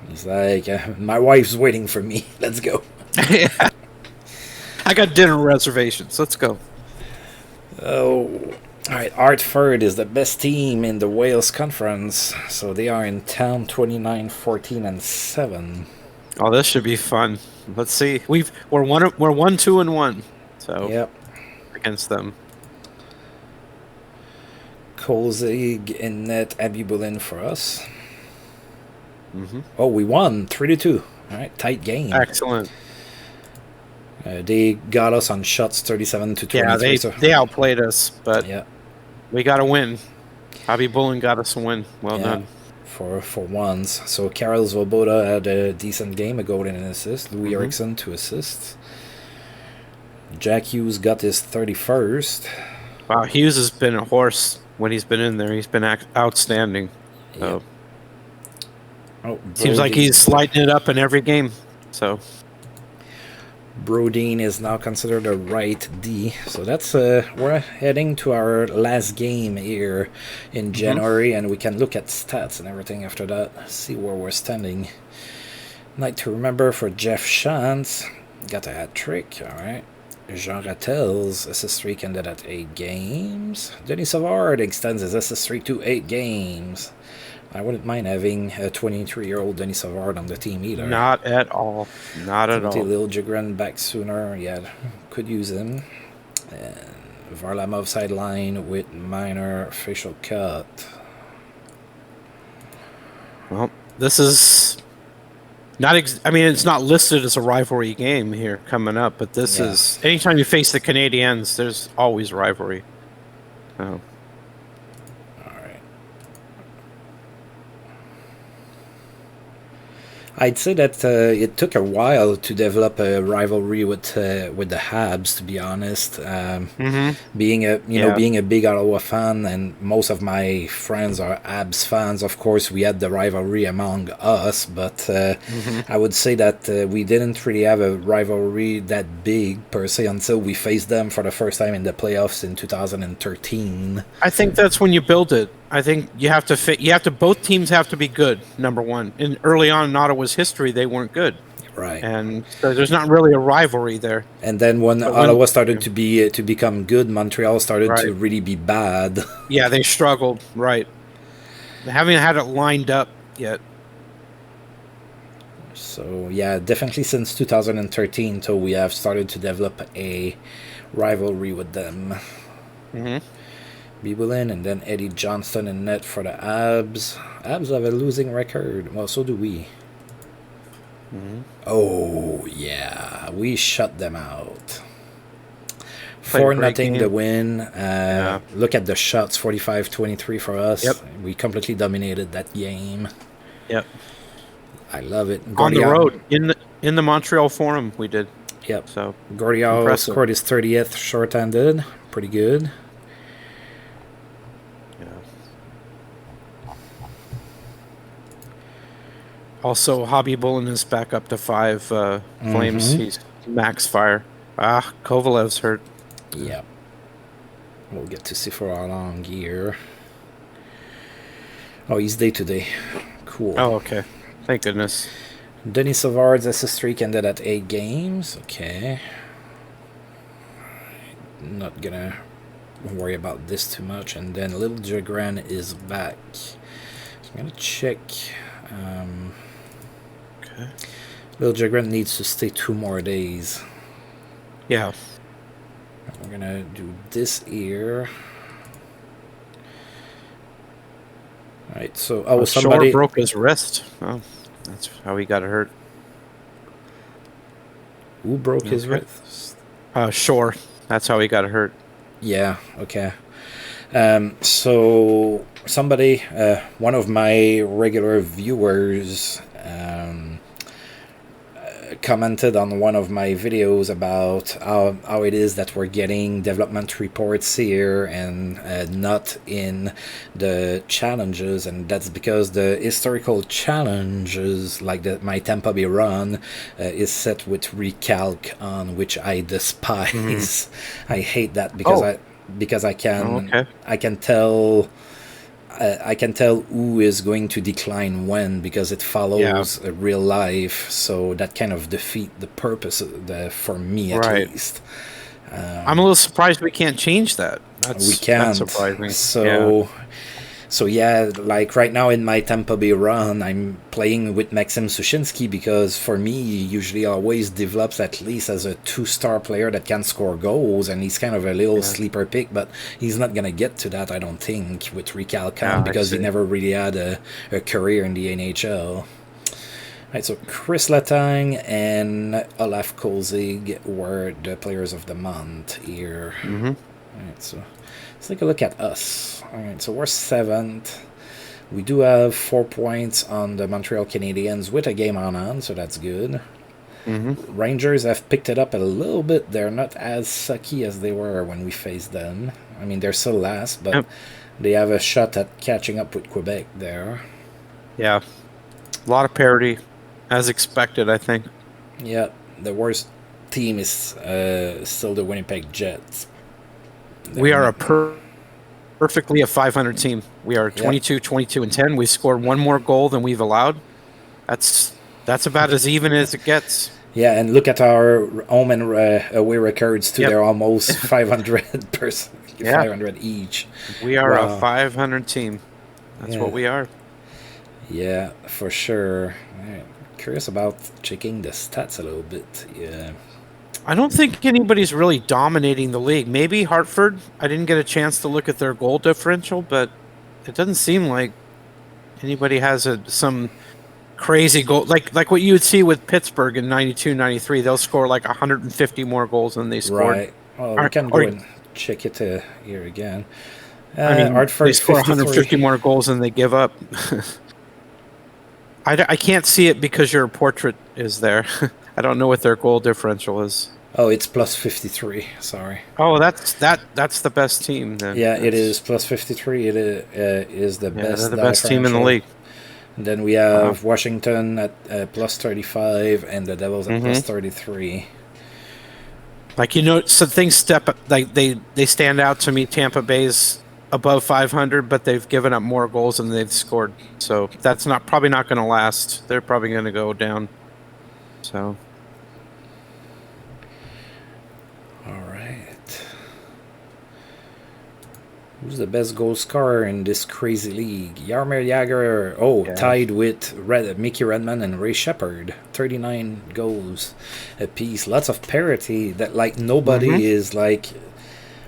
He's like, my wife's waiting for me. Let's go. Yeah. I got dinner reservations. Let's go. Oh, all right. Hartford is the best team in the Wales Conference, so they are in town 29-14-7. Oh, this should be fun. Let's see. We're 1-2-1. So against them. Kolzig in net, Abibulin for us. Mm-hmm. Oh, we won 3-2. All right, tight game. Excellent. They got us on shots 37-23. Yeah, they outplayed us, but we got a win. Bobby Bullen got us a win. Well done. For once. So Karel Svoboda had a decent game, a goal and an assist. Louis Eriksson 2 assists. Jack Hughes got his 31st. Wow, Hughes has been a horse when he's been in there. He's been outstanding. So. Oh, seems like he's lighting it up in every game. So Brodeen is now considered a right D. So that's we're heading to our last game here in January, and we can look at stats and everything after that. See where we're standing. Night to remember for Jeff Shantz. Got a hat trick. All right. Jean Rattel's SS streak ended at 8 games. Denis Savard extends his SS streak to 8 games. I wouldn't mind having a 23-year-old Denis Savard on the team either. Not at all. Not at all. Lil Jagren back sooner. Yeah, could use him. And Varlamov sideline with minor facial cut. Well, this is not. It's not listed as a rivalry game here coming up, but this is. Anytime you face the Canadiens, there's always rivalry. Oh. I'd say that it took a while to develop a rivalry with the Habs. To be honest, being a big Ottawa fan, and most of my friends are Habs fans. Of course, we had the rivalry among us, but I would say that we didn't really have a rivalry that big per se until we faced them for the first time in the playoffs in 2013. I think that's when you build it. I think you have to. Both teams have to be good. Number one, and early on in Ottawa's history, they weren't good, right? And so there's not really a rivalry there. And then when Ottawa started to become good, Montreal started to really be bad. Yeah, they struggled. Right, they haven't had it lined up yet. So yeah, definitely since 2013, so we have started to develop a rivalry with them. Bibulin and then Eddie Johnston in net for the Habs. Habs have a losing record. Well, so do we. Oh, yeah. We shut them out. 4-0 the win. Look at the shots. 45-23 for us. Yep. We completely dominated that game. Yep. I love it. On the road. In the Montreal Forum, we did. Yep. So Gordial scored his 30th short-handed. Pretty good. Also, Hobby Bullen is back up to 5 flames. He's max fire. Kovalev's hurt. Yep. We'll get to see for how long here. Oh, he's day to day. Cool. Oh, okay. Thank goodness. Denis Savard's SS streak ended at 8 games. Okay. Not gonna worry about this too much. And then Little Jagran is back. So I'm gonna check. Little Jagran needs to stay 2 more days. Yeah. We're gonna do this here. Alright, so somebody Shore broke his wrist. Oh, that's how he got hurt. Who broke his wrist? Shore. That's how he got hurt. Yeah, okay. So somebody, one of my regular viewers, commented on one of my videos about how it is that we're getting development reports here and not in the challenges, and that's because the historical challenges like my Tampa Bay run is set with recalc on, which I despise. I hate that because I can tell who is going to decline when, because it follows real life, so that kind of defeat the purpose for me at least. I'm a little surprised we can't change that. We can't. That's surprising. So like right now in my Tampa Bay run, I'm playing with Maxim Sushinsky because for me, he usually always develops at least as a 2-star player that can score goals, and he's kind of a little sleeper pick, but he's not going to get to that, I don't think, with Recalcon because he never really had a career in the NHL. Right, so Chris Letang and Olaf Kolzig were the players of the month here. Right, so let's take a look at us. All right, so we're 7th. We do have 4 points on the Montreal Canadiens with a game on hand, so that's good. Rangers have picked it up a little bit. They're not as sucky as they were when we faced them. I mean, they're still last, but they have a shot at catching up with Quebec there. Yeah, a lot of parity, as expected, I think. Yeah, the worst team is still the Winnipeg Jets. We are perfectly a 500 team. We are 22, 22, and 10. We scored one more goal than we've allowed. That's about as even as it gets. Yeah, and look at our home and away records too. They're almost 500 500 each. We are a 500 team. That's what we are. Yeah, for sure. Curious about checking the stats a little bit. Yeah. I don't think anybody's really dominating the league. Maybe Hartford. I didn't get a chance to look at their goal differential, but it doesn't seem like anybody has some crazy goal like what you would see with Pittsburgh in 92, 93. They'll score like 150 more goals than they scored. Right. Well, we can go and check it here again. I mean, Hartford they score 150 more goals than they give up. I can't see it because your portrait is there. I don't know what their goal differential is. Oh, it's plus 53. Sorry. Oh, that's the best team then. Yeah, it is plus 53. It is the best. They're the best team in the league. And then we have Washington at plus 35 and the Devils at plus 33. Like, some things step up. Like they stand out to me. Tampa Bay's above 500, but they've given up more goals than they've scored. So that's probably not going to last. They're probably going to go down. So. All right. Who's the best goal scorer in this crazy league? Jaromir Jagr, tied with Mickey Redmond and Ray Shepherd. 39 goals apiece. Lots of parity that, like, nobody is, like,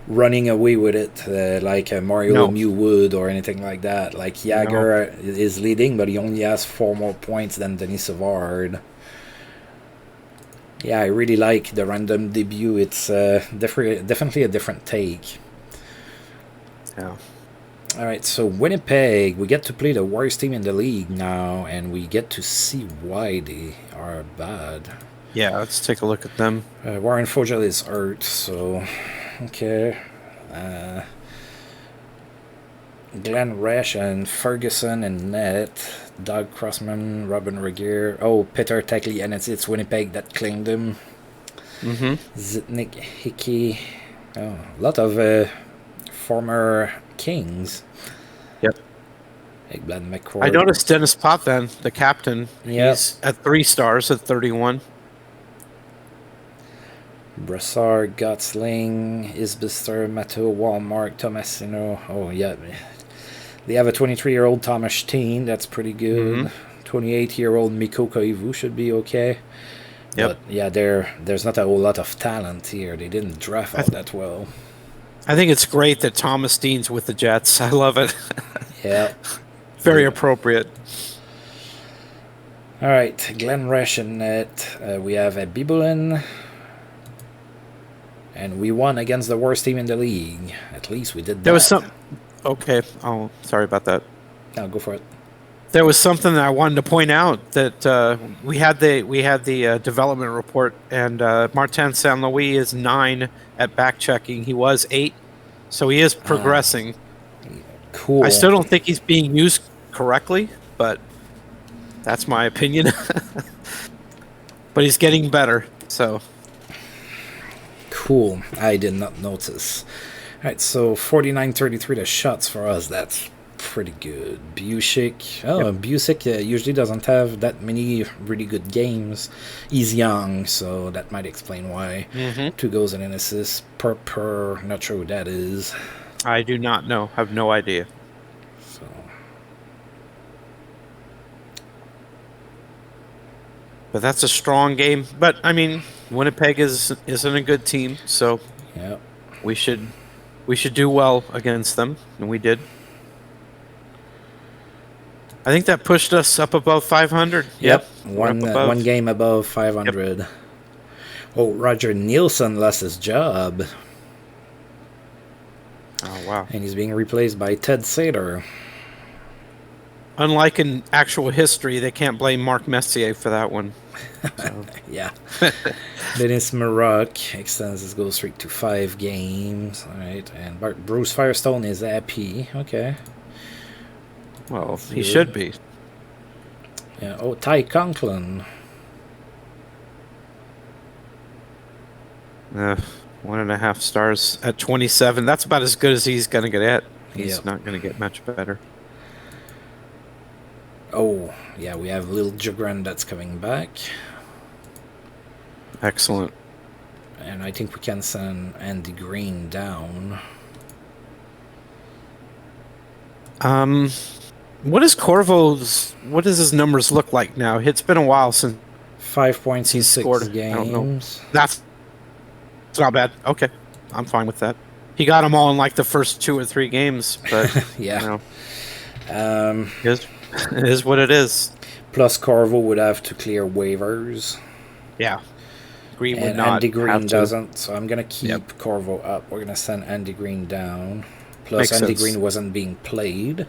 running away with it like Mario Lemieux would or anything like that. Like, Jagr is leading, but he only has 4 more points than Denis Savard. Yeah, I really like the random debut. It's definitely a different take. Yeah. All right, so Winnipeg, we get to play the worst team in the league now, and we get to see why they are bad. Yeah, let's take a look at them. Warren Foegele is hurt, so okay. Glenn Resch and Ferguson and net. Doug Crossman, Robin Regier. Oh, Peter Tackley, and it's Winnipeg that claimed him. Zitnik Hickey. Oh, a lot of former Kings. Yep. Ekblad McCord. I noticed Dennis Potvin, the captain. He's at 3 stars at 31. Brassard, Gottsling, Isbister, Mateo, Walmart, Tomasino. Oh, yeah. They have a 23-year-old Thomas Steen. That's pretty good. 28-year-old Mikko Koivu should be okay. Yep. But, yeah, there's not a whole lot of talent here. They didn't draft out that well. I think it's great that Thomas Steen's with the Jets. I love it. Yeah. Very appropriate. All right, Glenn Resch in net. We have a Bibulin. And we won against the worst team in the league. At least we did that. There was some... Okay. Oh, sorry about that. No, go for it. There was something that I wanted to point out that we had the development report, and Martin Saint Louis is 9 at back checking. He was 8, so he is progressing. Cool. I still don't think he's being used correctly, but that's my opinion. But he's getting better. So cool. I did not notice. All right, so 49-33 the shots for us. That's pretty good. Busick. Busick usually doesn't have that many really good games. He's young, so that might explain why. 2 goals and an assist per. Not sure who that is. I do not know. Have no idea. So. But that's a strong game. But I mean, Winnipeg isn't a good team, so yeah, we should do well against them, and we did. I think that pushed us up above 500. Yep. One game above 500. Yep. Oh, Roger Nielsen lost his job. Oh, wow. And he's being replaced by Ted Sater. Unlike in actual history, they can't blame Mark Messier for that one. So. Yeah. Denis Maroc extends his goal streak to 5 games. All right. And Bruce Firestone is happy. Okay. Well, he should be. Yeah. Oh, Ty Conklin. 1.5 stars at 27. That's about as good as he's going to get at. He's not going to get much better. Oh, yeah, we have Lil Jugran that's coming back. Excellent. And I think we can send Andy Green down. What does his numbers look like now? It's been a while since 5 points he's in 6 scored. games. I don't know. That's not bad. Okay, I'm fine with that. He got them all in like the first 2 or 3 games, but yeah, it is what it is. Plus, Corvo would have to clear waivers. Yeah, Green would and not. Andy Green have to. doesn't, so I'm gonna keep Corvo up. We're gonna send Andy Green down. Plus, Makes Andy sense. Green wasn't being played.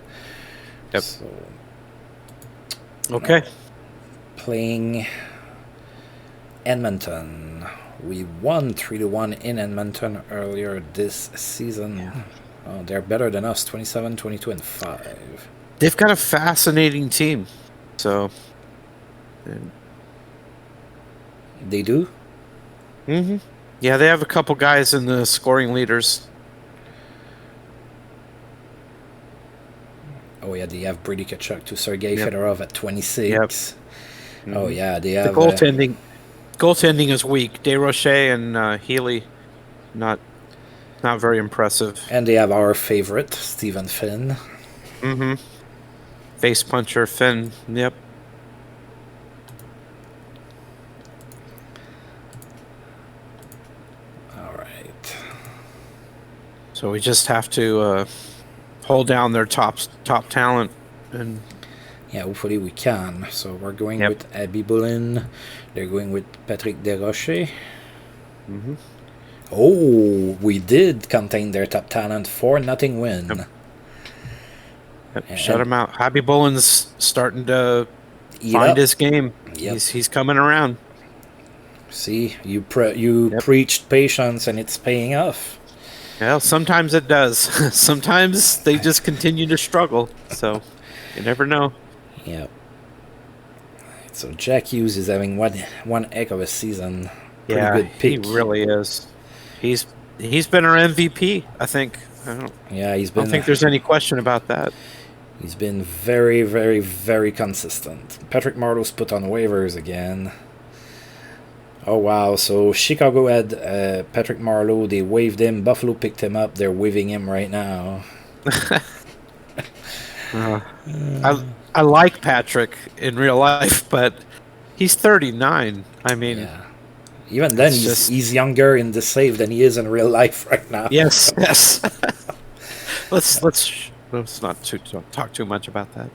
Yep. So, okay. Playing Edmonton. We won 3-1 in Edmonton earlier this season. Yeah. Oh, they're better than us, 27, 22, and 5. They've got a fascinating team. So. They do? Mm-hmm. Yeah, they have a couple guys in the scoring leaders. Oh, yeah, they have Brady Tkachuk to Sergei Yep. Fedorov at 26. Yep. Oh, yeah, they The have... goaltending is weak. Desrochers and Healy, not very impressive. and they have our favorite, Stephen Finn. Mm-hmm. Face puncher Finn. Yep. All right. So we just have to hold down their top talent, and Yeah, hopefully we can. So we're going Yep. with Abby Bullen. They're going with Patrick Desrochers. Mhm. Oh, we did contain their top talent, 4-0 win. Yep, And- shut him out. Happy Bullen's starting to Eat find up. his game. Yep. He's coming around. See, you Yep. preached patience and it's paying off. Well, sometimes it does. Sometimes they just continue to struggle. So you never know. Yep. So Jack Hughes is having one heck of a season. Pretty good pick. he really is. He's been our MVP, I think. Yeah, I don't think there's any question about that. He's been very, very, very consistent. Patrick Marleau's put on waivers again. Oh, wow. So Chicago had Patrick Marleau. They waived him. Buffalo picked him up. They're waiving him right now. I like Patrick in real life, but he's 39. I mean, Yeah. Even then, It's he's younger in the save than he is in real life right now. yes. let's not talk too much about that.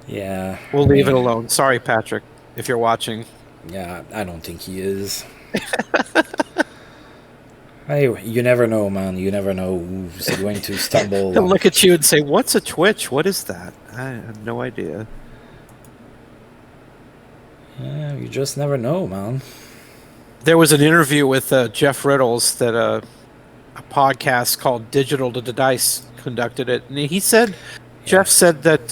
Yeah. We'll leave it alone. Sorry, Patrick, if you're watching. Yeah, I don't think he is. Anyway, you never know, man. You never know who's going to stumble. He'll look at you and say, "What's a twitch? What is that?" I have no idea. Yeah, you just never know, man. There was an interview with Jeff Riddles that a podcast called Digital to the Dice conducted it, and he said, Jeff said that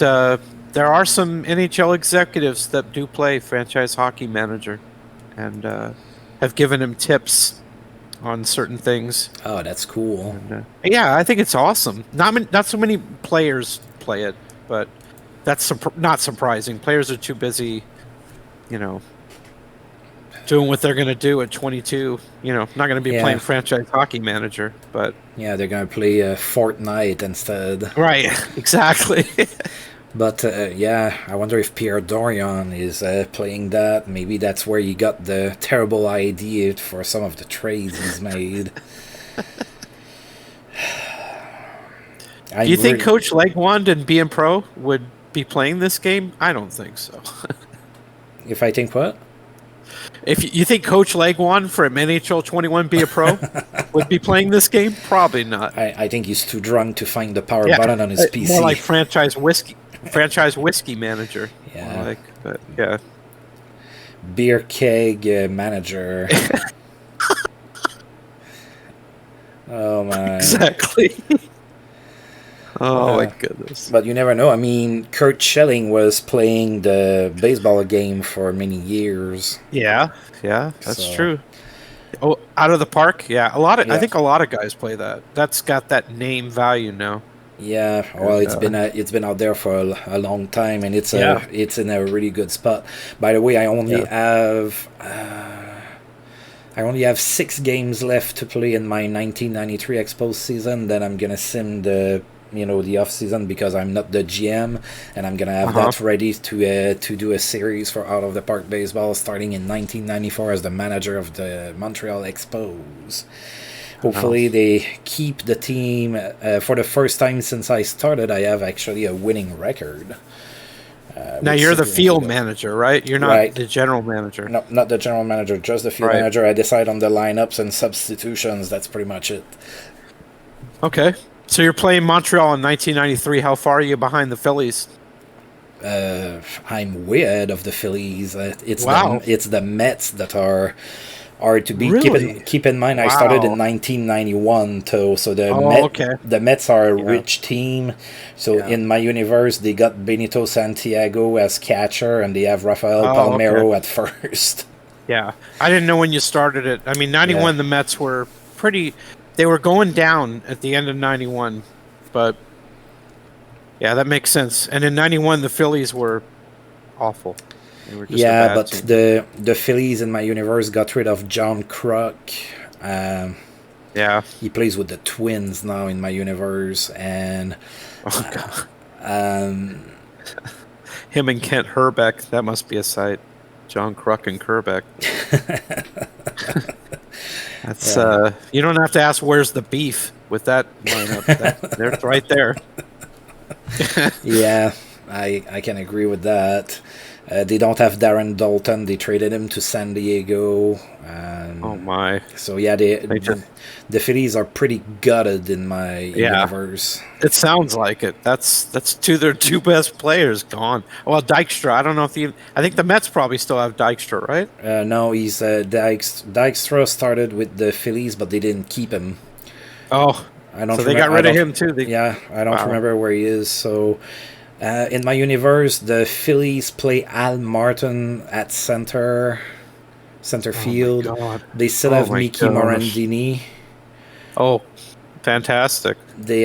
there are some NHL executives that do play franchise hockey manager, and have given him tips on certain things. Oh, that's cool. And, yeah, I think it's awesome. Not so many players play it, but that's not surprising. Players are too busy, doing what they're going to do at 22. Not going to be Yeah. playing franchise hockey manager, but Yeah, they're going to play Fortnite instead. right, exactly. But, yeah, I wonder if Pierre Dorion is playing that. Maybe that's where he got the terrible idea for some of the trades he's made. Do you think Coach Legwand and BM Pro would be playing this game? I don't think so. If I think what? If you think Coach Legwand from NHL 21 be a pro would be playing this game, probably not. I think he's too drunk to find the power button on his PC. More like franchise whiskey manager. Yeah. More like, but yeah. Beer keg manager. Oh my! Exactly. Oh my goodness! But you never know. I mean, Kurt Schelling was playing the baseball game for many years. Yeah, that's So- true. Oh, out of the park? Yeah, Yeah. I think a lot of guys play that. That's got that name value now. Yeah, well, And, it's been out there for a long time, and yeah. it's in a really good spot. By the way, I only have 6 games left to play in my 1993 Expos season. Then I'm gonna sim the off season because I'm not the GM, and I'm gonna have that ready to do a series for Out of the Park Baseball starting in 1994 as the manager of the Montreal Expos. Hopefully they keep the team. For the first time since I started, I have actually a winning record. Now you're the field manager, right? You're not the general manager. No, not the general manager, just the field manager. I decide on the lineups and substitutions. That's pretty much it. Okay. So you're playing Montreal in 1993. How far are you behind the Phillies? I'm way ahead of the Phillies. It's the Mets that are to beat. Really? Keep in mind, I started in 1991, so the Mets are a rich team. So in my universe, they got Benito Santiago as catcher, and they have Rafael Palmeiro at first. Yeah, I didn't know when you started it. I mean, 91, the Mets were pretty. They were going down at the end of 91, but yeah, that makes sense. And in 91, the Phillies were awful. Yeah, but the Phillies in my universe got rid of John Kruk. Yeah, he plays with the Twins now in my universe, and him and Kent Herbeck. That must be a sight. John Kruk and Herbeck. That's you don't have to ask where's the beef with that lineup. They're right there. Yeah, I can agree with that. They don't have Darren Dalton. They traded him to San Diego. Oh my! So yeah, the Phillies are pretty gutted in my universe. It sounds like it. That's their two best players gone. Well, Dykstra. I don't know if I think the Mets probably still have Dykstra, right? No, he's Dykstra started with the Phillies, but they didn't keep him. Oh, so they got rid of him too. I don't remember where he is. So. In my universe, the Phillies play Al Martin at center field. They still have Mickey Morandini. Oh, fantastic! They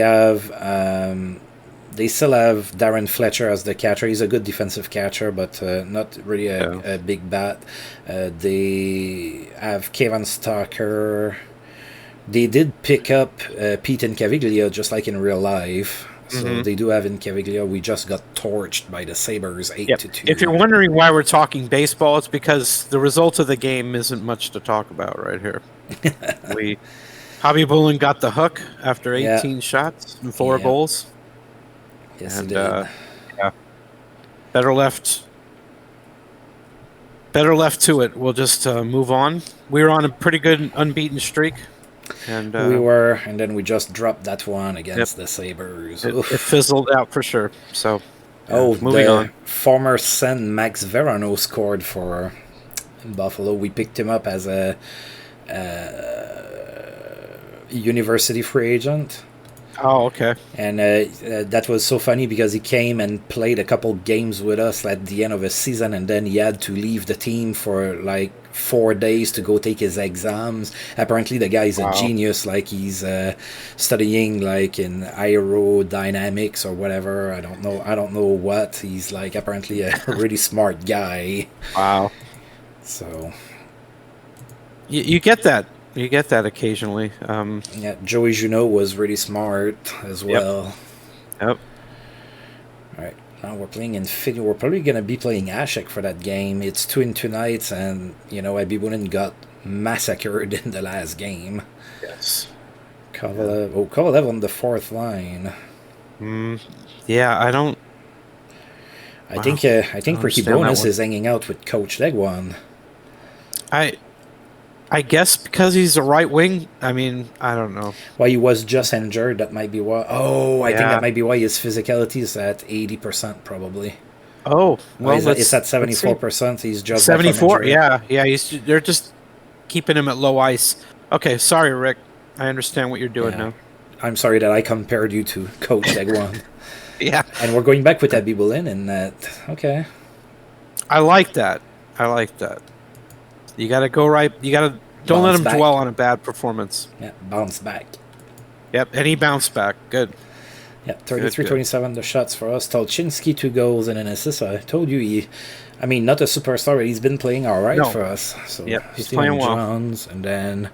still have Darren Fletcher as the catcher. He's a good defensive catcher, but not really a big bat. They have Kevin Stalker. They did pick up Pete Incaviglia, just like in real life. So they do have Incaviglia. We just got torched by the Sabres 8-2. If you're wondering why we're talking baseball, it's because the result of the game isn't much to talk about right here. Hobby Bullen got the hook after 18 shots and 4 goals. Yes, he did. Better left to it. We'll just move on. We were on a pretty good unbeaten streak. And we were, and then we just dropped that one against the Sabres. It fizzled out for sure. So, moving on. Former Sen Max Verano scored for Buffalo. We picked him up as a university free agent. Oh, okay. And that was so funny because he came and played a couple games with us at the end of a season, and then he had to leave the team for like 4 days to go take his exams. Apparently the guy is a genius, like he's studying like in aerodynamics or whatever. I don't know what. He's like apparently a really smart guy. Wow. So you get that. You get that occasionally. Joey Juneau was really smart as well. Yep. All right. Now we're playing Infinity. We're probably going to be playing Ashek for that game. It's 2 nights, and, Abibunin got massacred in the last game. Yes. Kovalev on the 4th line. Yeah, I don't... I think Ricky Bonas is hanging out with Coach Legwan. I guess because he's a right wing. I mean, I don't know. Well, he was just injured. That might be why. Oh, I think that might be why his physicality is at 80% probably. Oh, well, it's at 74%. He's just 74. Yeah. They're just keeping him at low ice. Okay, sorry, Rick. I understand what you're doing now. I'm sorry that I compared you to Coach Legwan. Yeah, and we're going back with Abibulin in that. Okay. I like that. You got to go right. You got to Don't let bounce him back. dwell on a bad performance. Yeah, bounce back. Yep, and he bounced back. Good. Yeah, 33-27 the shots for us. Tolchinsky 2 goals and an assist. I told you not a superstar, but he's been playing all right for us. So he's playing well. Johns, and then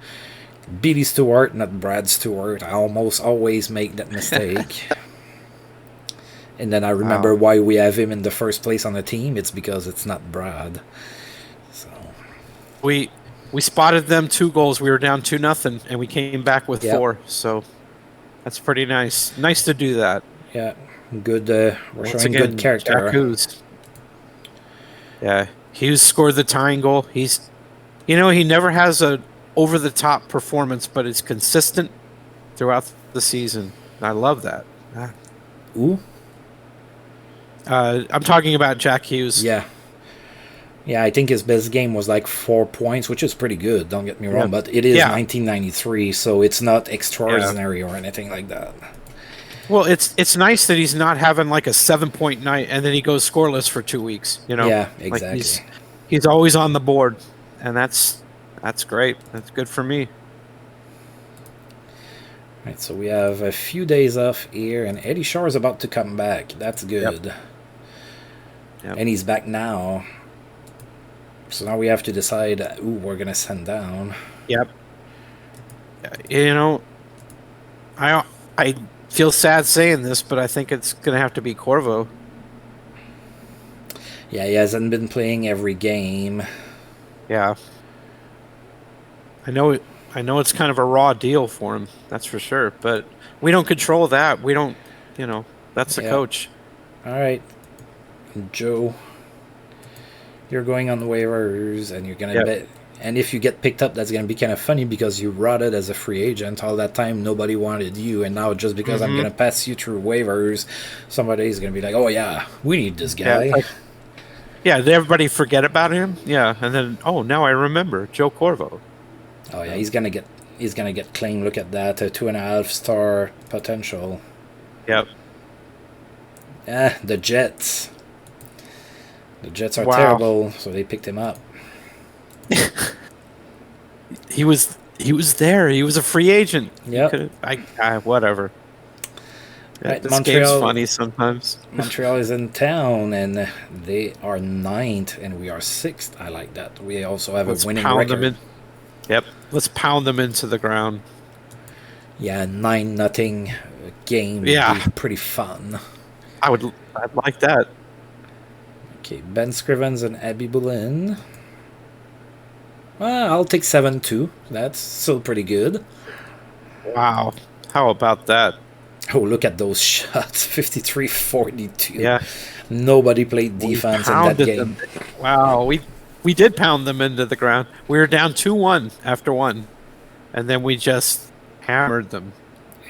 Billy Stewart, not Brad Stewart. I almost always make that mistake. And then I remember why we have him in the first place on the team. It's because it's not Brad. So we spotted them 2 goals. We were down 2-0, and we came back with 4. So that's pretty nice. Nice to do that. Yeah, good. We're showing good character. Jack Hughes. Yeah, Hughes scored the tying goal. He never has a over-the-top performance, but it's consistent throughout the season. I love that. Ooh. I'm talking about Jack Hughes. Yeah, I think his best game was like 4 points, which is pretty good. Don't get me wrong, but it is 1993, so it's not extraordinary or anything like that. Well, it's nice that he's not having like a 7-point night and then he goes scoreless for 2 weeks. Yeah, exactly. Like he's always on the board, and that's great. That's good for me. Right, so we have a few days off here, and Eddie Shaw is about to come back. That's good. Yep. And he's back now. So now we have to decide who we're going to send down. Yep. I feel sad saying this, but I think it's going to have to be Corvo. Yeah, he hasn't been playing every game. Yeah. I know it's kind of a raw deal for him, that's for sure. But we don't control that. We don't, that's the coach. All right. Joe, you're going on the waivers, and you're going to bet. And if you get picked up, that's going to be kind of funny because you rotted as a free agent. All that time, nobody wanted you. And now just because I'm going to pass you through waivers, somebody's going to be like, oh, yeah, we need this guy. Yeah, did everybody forget about him? Yeah, and then, now I remember, Joe Corvo. Oh, yeah, he's going to get claimed. Look at that, a 2.5-star potential. Yep. The Jets. The Jets are terrible, so they picked him up. He was there. He was a free agent. Yeah. Whatever. Right, this game's funny sometimes. Montreal is in town, and they are 9th, and we are 6th. I like that. We also have a winning record. Yep. Let's pound them into the ground. Yeah, 9-0 game would be pretty fun. I'd like that. Okay, Ben Scrivens and Abby Boulin. Well, I'll take 7-2. That's still pretty good. Wow. How about that? Oh, look at those shots. 53-42. Yeah. Nobody played defense in that game. Wow. We did pound them into the ground. We were down 2-1 after 1. And then we just hammered them.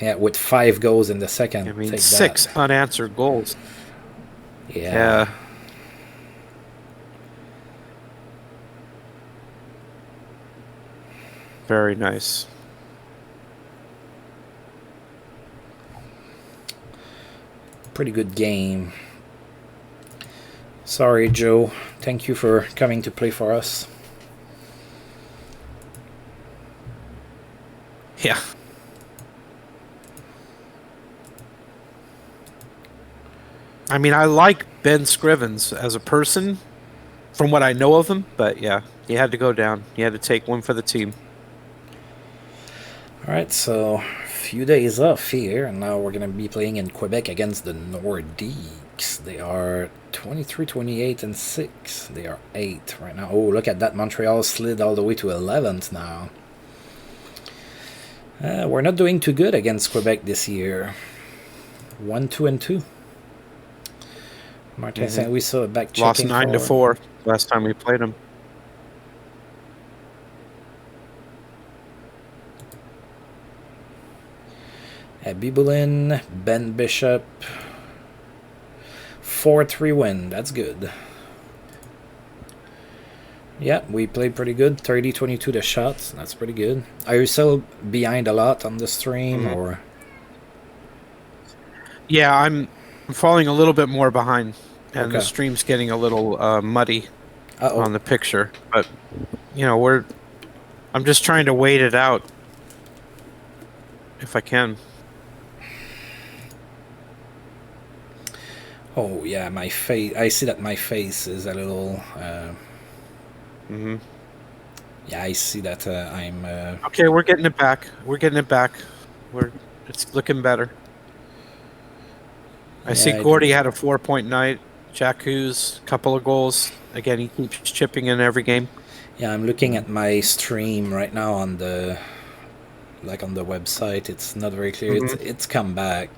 Yeah, with 5 goals in the second. I mean, 6 unanswered goals. Yeah. Very nice. Pretty good game. Sorry, Joe. Thank you for coming to play for us. Yeah. I mean, I like Ben Scrivens as a person from what I know of him, but yeah, he had to go down. He had to take one for the team. All right, so a few days off here, and now we're going to be playing in Quebec against the Nordiques. They are 23-28 and 6. They are 8th right now. Oh, look at that. Montreal slid all the way to 11th now. We're not doing too good against Quebec this year. 1-2-2. Martin St. Louis saw back checking. Lost 9-4 last time we played them. Abby Boulin, Ben Bishop. 4-3 win. That's good. Yeah, we played pretty good. 30-22 the shots. That's pretty good. Are you still behind a lot on the stream, or? Yeah, I'm falling a little bit more behind, and the stream's getting a little muddy on the picture. But we're I'm just trying to wait it out if I can. Oh yeah, my face. I see that my face is a little. Yeah, I see that I'm. Okay, we're getting it back. It's looking better. I see Gordy had a 4-point night. Jakku's couple of goals. Again, he keeps chipping in every game. Yeah, I'm looking at my stream right now on the website. It's not very clear. It's come back.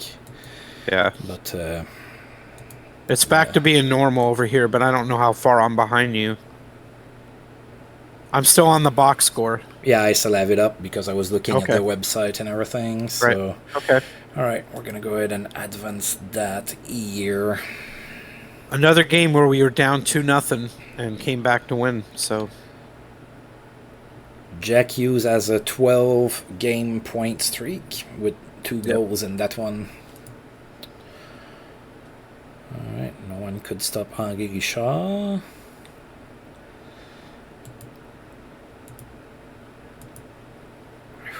Yeah, but it's back to being normal over here. But I don't know how far I'm behind you. I'm still on the box score. Yeah, I still have it up because I was looking at the website and everything. So, right. Okay. All right, we're gonna go ahead and advance that here. Another game where we were down 2-0 and came back to win. So, Jack Hughes has a 12-game point streak with 2 goals in that one. All right, no one could stop Henri Richard.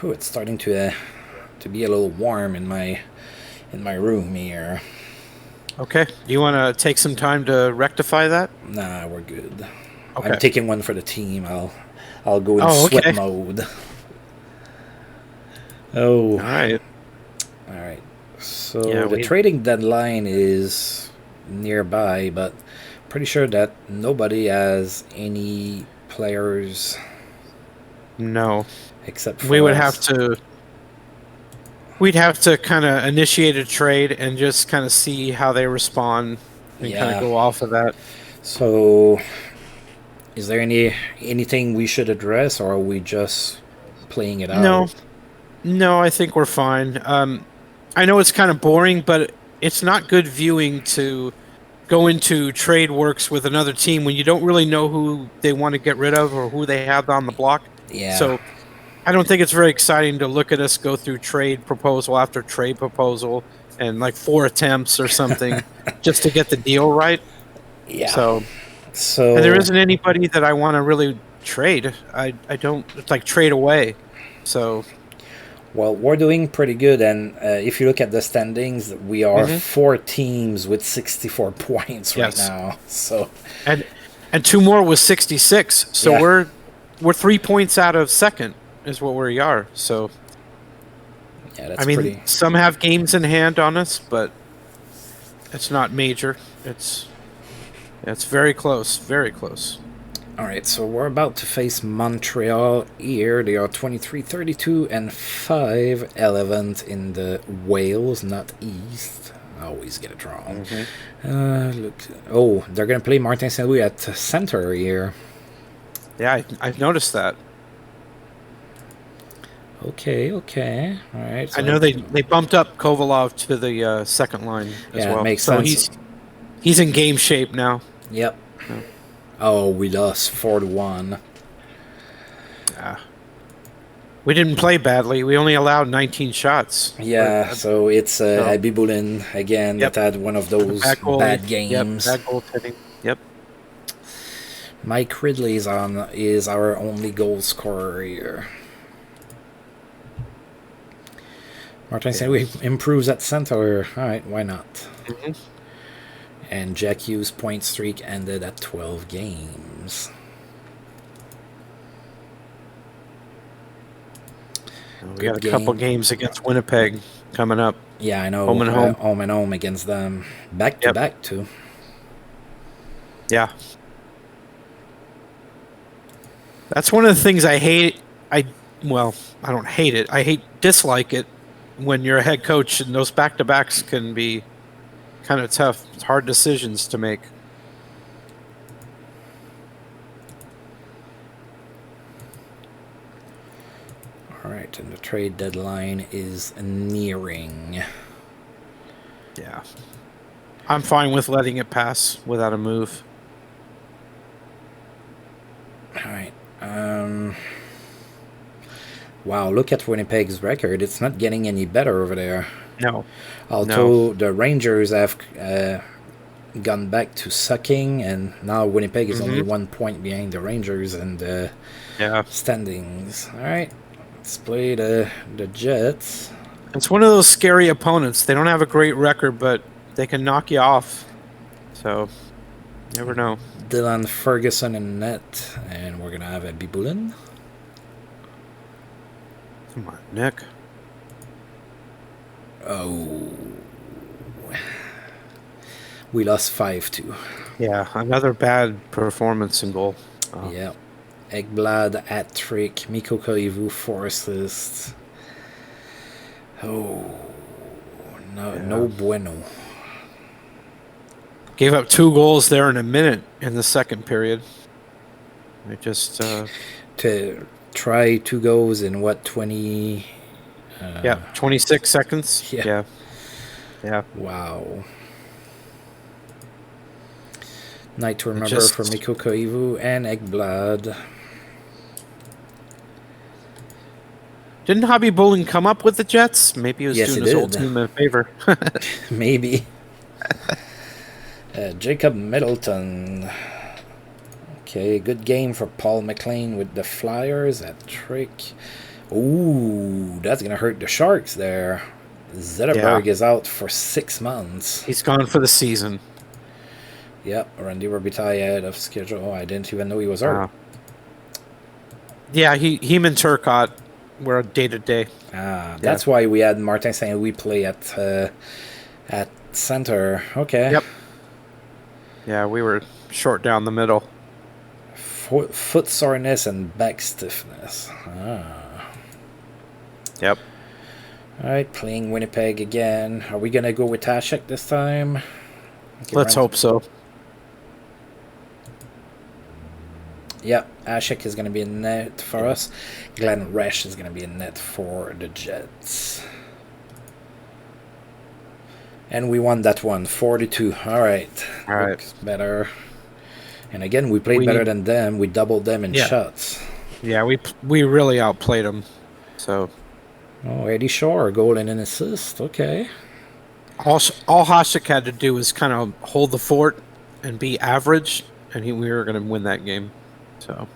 Ooh, it's starting to be a little warm in my room here. Okay. Do you want to take some time to rectify that? Nah, we're good. Okay. I'm taking one for the team. I'll go in sweat mode. Oh. All right. All right. So the trading deadline is nearby, but pretty sure that nobody has any players. No. Except for we'd have to kind of initiate a trade and just kind of see how they respond and kind of go off of that. So is there anything we should address, or are we just playing it out? No, I think we're fine. I know it's kind of boring, but it's not good viewing to go into trade works with another team when you don't really know who they want to get rid of or who they have on the block. Yeah. So I don't think it's very exciting to look at us go through trade proposal after trade proposal and like 4 attempts or something just to get the deal right. Yeah. So and there isn't anybody that I want to really trade. I don't. It's like trade away. So. Well, we're doing pretty good, and if you look at the standings, we are 4 teams with 64 points right now. So. And 2 more with 66. So we're 3 points out of second. Is what we are. So, yeah, that's pretty. Some have games in hand on us, but it's not major. It's very close, very close. All right, so we're about to face Montreal here. They are 23-32 and 5-11 in the Wales, not East. I always get it wrong. Look, they're gonna play Martin St. Louis at center here. Yeah, I've noticed that. Okay. All right. So I know they bumped up Kovalov to the second line as well. Yeah, makes sense. He's in game shape now. Yep. Yeah. Oh, we lost 4-1. Yeah. We didn't play badly. We only allowed 19 shots. Yeah, so it's Abibulin again that had one of those bad games. Bad goaltending. Yep. Mike Ridley is our only goal scorer here. Martin St. Louis improves at center. All right, why not? And Jack Hughes' point streak ended at 12 games. We got a couple games against Winnipeg coming up. Yeah, I know. Home and home. Home and home against them. Back to back, too. Yeah. That's one of the things I hate. I don't hate it. I dislike it when you're a head coach, and those back-to-backs can be kind of tough. It's hard decisions to make. All right, and the trade deadline is nearing. Yeah. I'm fine with letting it pass without a move. All right. Wow, look at Winnipeg's record. It's not getting any better over there. No. Although the Rangers have gone back to sucking, and now Winnipeg is only 1 point behind the Rangers and the standings. All right, let's play the Jets. It's one of those scary opponents. They don't have a great record, but they can knock you off. So, never know. Dylan Ferguson in net, and we're gonna have a Bibulin. Come on, Nick. Oh, we lost 5-2. Yeah, another bad performance in goal. Yeah, Ekblad hat-trick, Mikko Koivu 4 assists. Oh, no bueno. Gave up 2 goals there in a minute in the second period. It just to try 2 goals in what, 20? 26 seconds. Yeah. Wow. Night to remember for Mikko Koivu and Ekblad. Didn't Hobby Bowling come up with the Jets? Maybe he was doing his old team a favor. Maybe. Jacob Middleton. Okay, good game for Paul McLean with the Flyers at trick. Ooh, that's going to hurt the Sharks there. Zetterberg is out for 6 months. He's gone for the season. Yep, Randy Robitaille ahead of schedule. I didn't even know he was hurt. Yeah, him and Turcotte were day-to-day. That's why we had Martin Saint-Louis play at center. Okay. Yep. Yeah, we were short down the middle. Foot soreness and back stiffness. Yep. All right, playing Winnipeg again. Are we going to go with Hasek this time? Okay, let's hope so. Yeah, Hasek is going to be in net for us. Glenn Resch is going to be in net for the Jets. And we won that one, 4-2. All right. Looks better. And again, we played better than them. We doubled them in shots. Yeah, we really outplayed them. So. Oh, Eddie Shore, goal and an assist. Okay. All Hasek had to do was kind of hold the fort and be average, and we were going to win that game. So.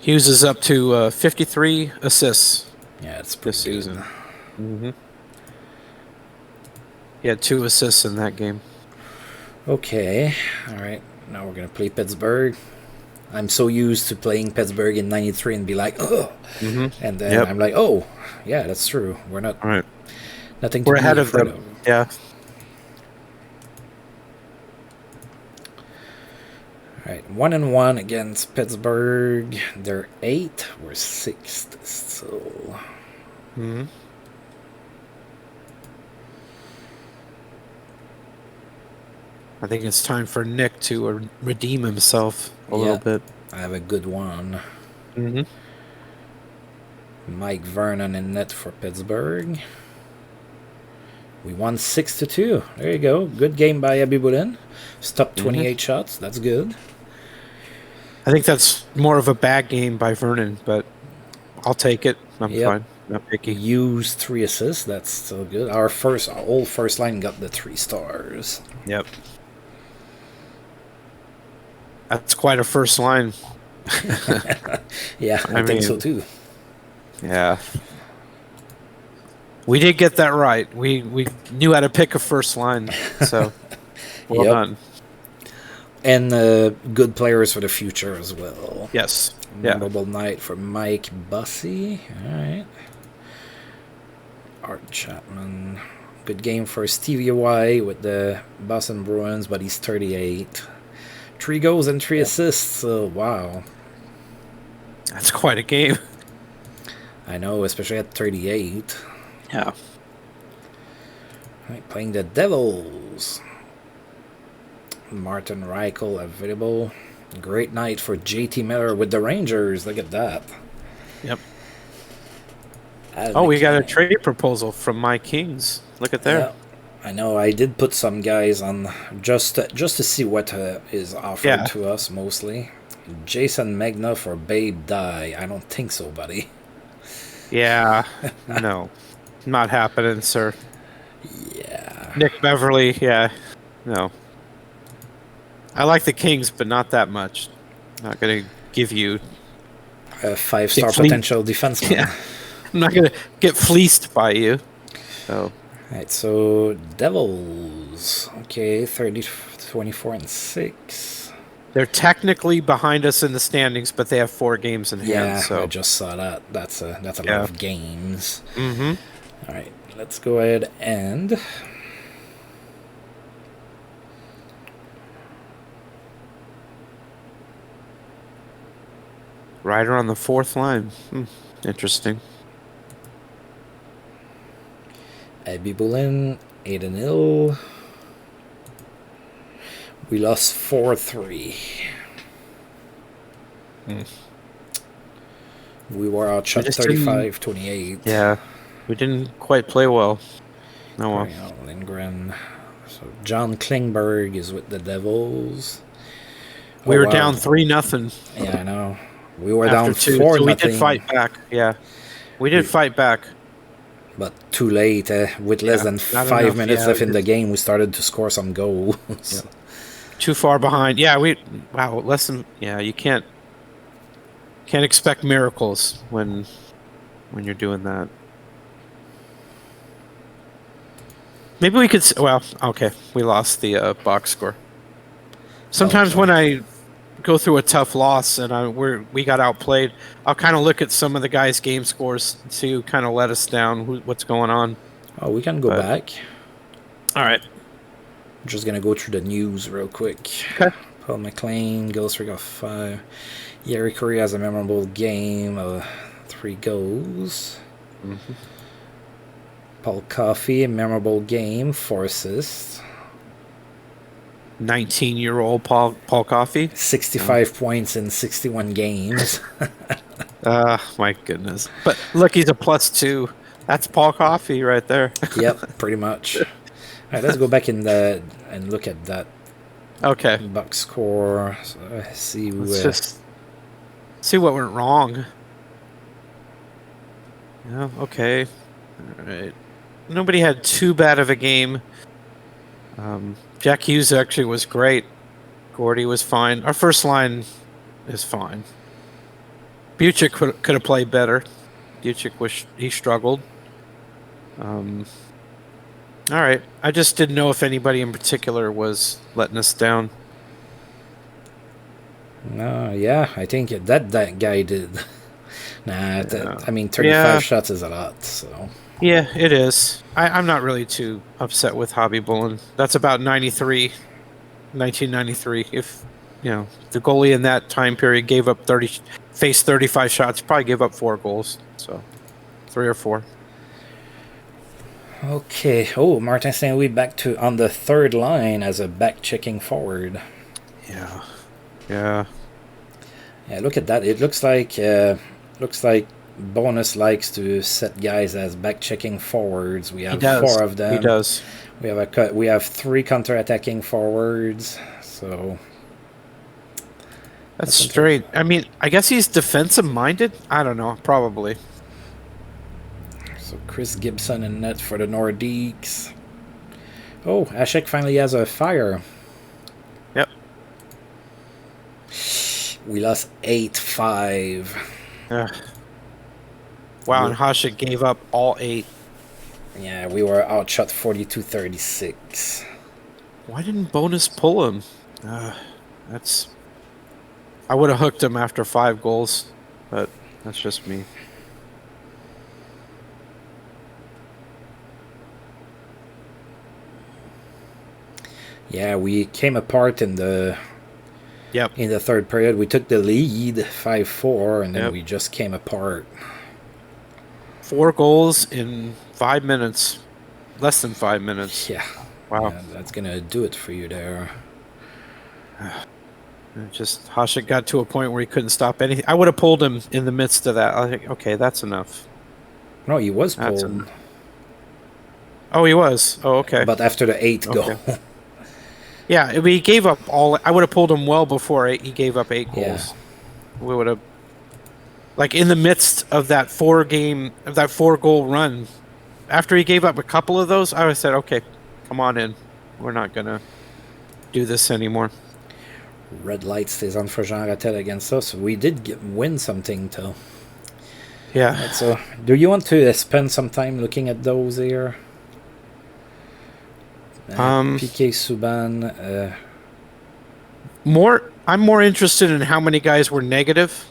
Hughes is up to 53 assists. Yeah, it's this season. Mm-hmm. He had 2 assists in that game. Okay. All right. Now we're going to play Pittsburgh. I'm so used to playing Pittsburgh in 93 and be like, oh. Mm-hmm. And then I'm like, oh, yeah, that's true. We're not. All right. Nothing to We're be ahead of afraid them. Yeah. All right. 1-1 against Pittsburgh. They're 8th. We're 6th. So. Mm-hmm. I think it's time for Nick to redeem himself a little bit. I have a good one. Mm-hmm. Mike Vernon in net for Pittsburgh. We won 6-2. There you go. Good game by Abibulin. Stopped 28 shots. That's good. I think that's more of a bad game by Vernon, but I'll take it. I'm fine. Not picky. Used 3 assists. That's still good. Our old first line got the 3 stars. Yep. That's quite a first line. Yeah, I think so too. Yeah. We did get that right. We knew how to pick a first line. So, well done. And good players for the future as well. Yes. Memorable night for Mike Bussey. All right. Art Chapman. Good game for Stevie Y with the Boston Bruins, but he's 38. 3 goals and 3 assists. Wow. That's quite a game. I know, especially at 38. Yeah. Right, playing the Devils. Martin Reichel available. Great night for JT Miller with the Rangers. Look at that. Yep. We got a trade proposal from my Kings. Look at there. Yeah. I know. I did put some guys on just to see what is offered to us mostly. Jason Magna for Babe Die. I don't think so, buddy. Yeah. No. Not happening, sir. Yeah. Nick Beverly, yeah. No. I like the Kings, but not that much. Not going to give you A 5-star potential defenseman. Yeah. I'm not going to get fleeced by you. So. Alright, so Devils. Okay, 30, 24, and 6. They're technically behind us in the standings, but they have 4 games in hand. So I just saw that. That's a lot of games. Mm-hmm. All right, let's go ahead and Ryder on the 4th line. Interesting. Abby Boulin, 8-0. We lost 4-3. We were outshot 35-28. Yeah, we didn't quite play well. Oh well. Lindgren. So John Klingberg is with the Devils. We were down 3-0. Yeah, I know. We were down 4-0. So we did fight back. Yeah, we did fight back. But too late. With less than 5 minutes left in the game, we started to score some goals. Yeah. Too far behind. Yeah, less than. Yeah, you can't expect miracles when you're doing that. Maybe we could. Well, okay, we lost the box score. Sometimes when I go through a tough loss and we got outplayed, I'll kind of look at some of the guys' game scores to kind of let us down. What's going on? Oh, we can go back. All right. I'm just gonna go through the news real quick. Okay. Paul McLean goals for 5. Yeri Curry has a memorable game of 3 goals. Mm-hmm. Paul Coffey, a memorable game, 4 assists. 19-year-old Paul Coffey. 65 points in 61 games. My goodness. But look, he's a +2. That's Paul Coffey right there. Yep, pretty much. All right, let's go back and look at that. Okay. Box score. So, let's just see what went wrong. Yeah, okay. All right. Nobody had too bad of a game. Jack Hughes actually was great. Gordy was fine. Our first line is fine. Buchik could have played better. Buchik he struggled. All right. I just didn't know if anybody in particular was letting us down. No, yeah, I think that guy did. I mean, 35 shots is a lot, so. Yeah, it is. I'm not really too upset with Hobby Bullen. That's about 1993. If, the goalie in that time period faced 35 shots, probably gave up 4 goals. So, 3 or 4. Okay. Oh, Martin St. Louis back on the 3rd line as a back-checking forward. Yeah. Yeah, look at that. It looks like Bonus likes to set guys as back-checking forwards. We have 4 of them. He does. We have 3 counter-attacking forwards. So that's straight. I mean, I guess he's defensive-minded. I don't know. Probably. So Chris Gibson in net for the Nordiques. Oh, Ashek finally has a fire. Yep. We lost 8-5. Wow, and Hasek gave up all 8. Yeah, we were outshot 42-36. Why didn't Bonus pull him? I would have hooked him after 5 goals, but that's just me. Yeah, we came apart in the in the 3rd period. We took the lead 5-4, and then we just came apart. 4 goals in 5 minutes. Less than 5 minutes. Yeah. Wow. Yeah, that's going to do it for you there. Just Hasek got to a point where he couldn't stop anything. I would have pulled him in the midst of that. I think, okay, that's enough. No, he was pulled. Oh, he was? Oh, okay. But after the 8th goal. Yeah, he gave up all. I would have pulled him well before he gave up 8 goals. Yeah. We would have, like, in the midst of that 4-goal run, after he gave up a couple of those, I said, okay, come on in. We're not going to do this anymore. Red light stays on for Jean Rattel against us. We did win something, though. Yeah. Right, so, do you want to spend some time looking at those here? PK Subban. I'm more interested in how many guys were negative,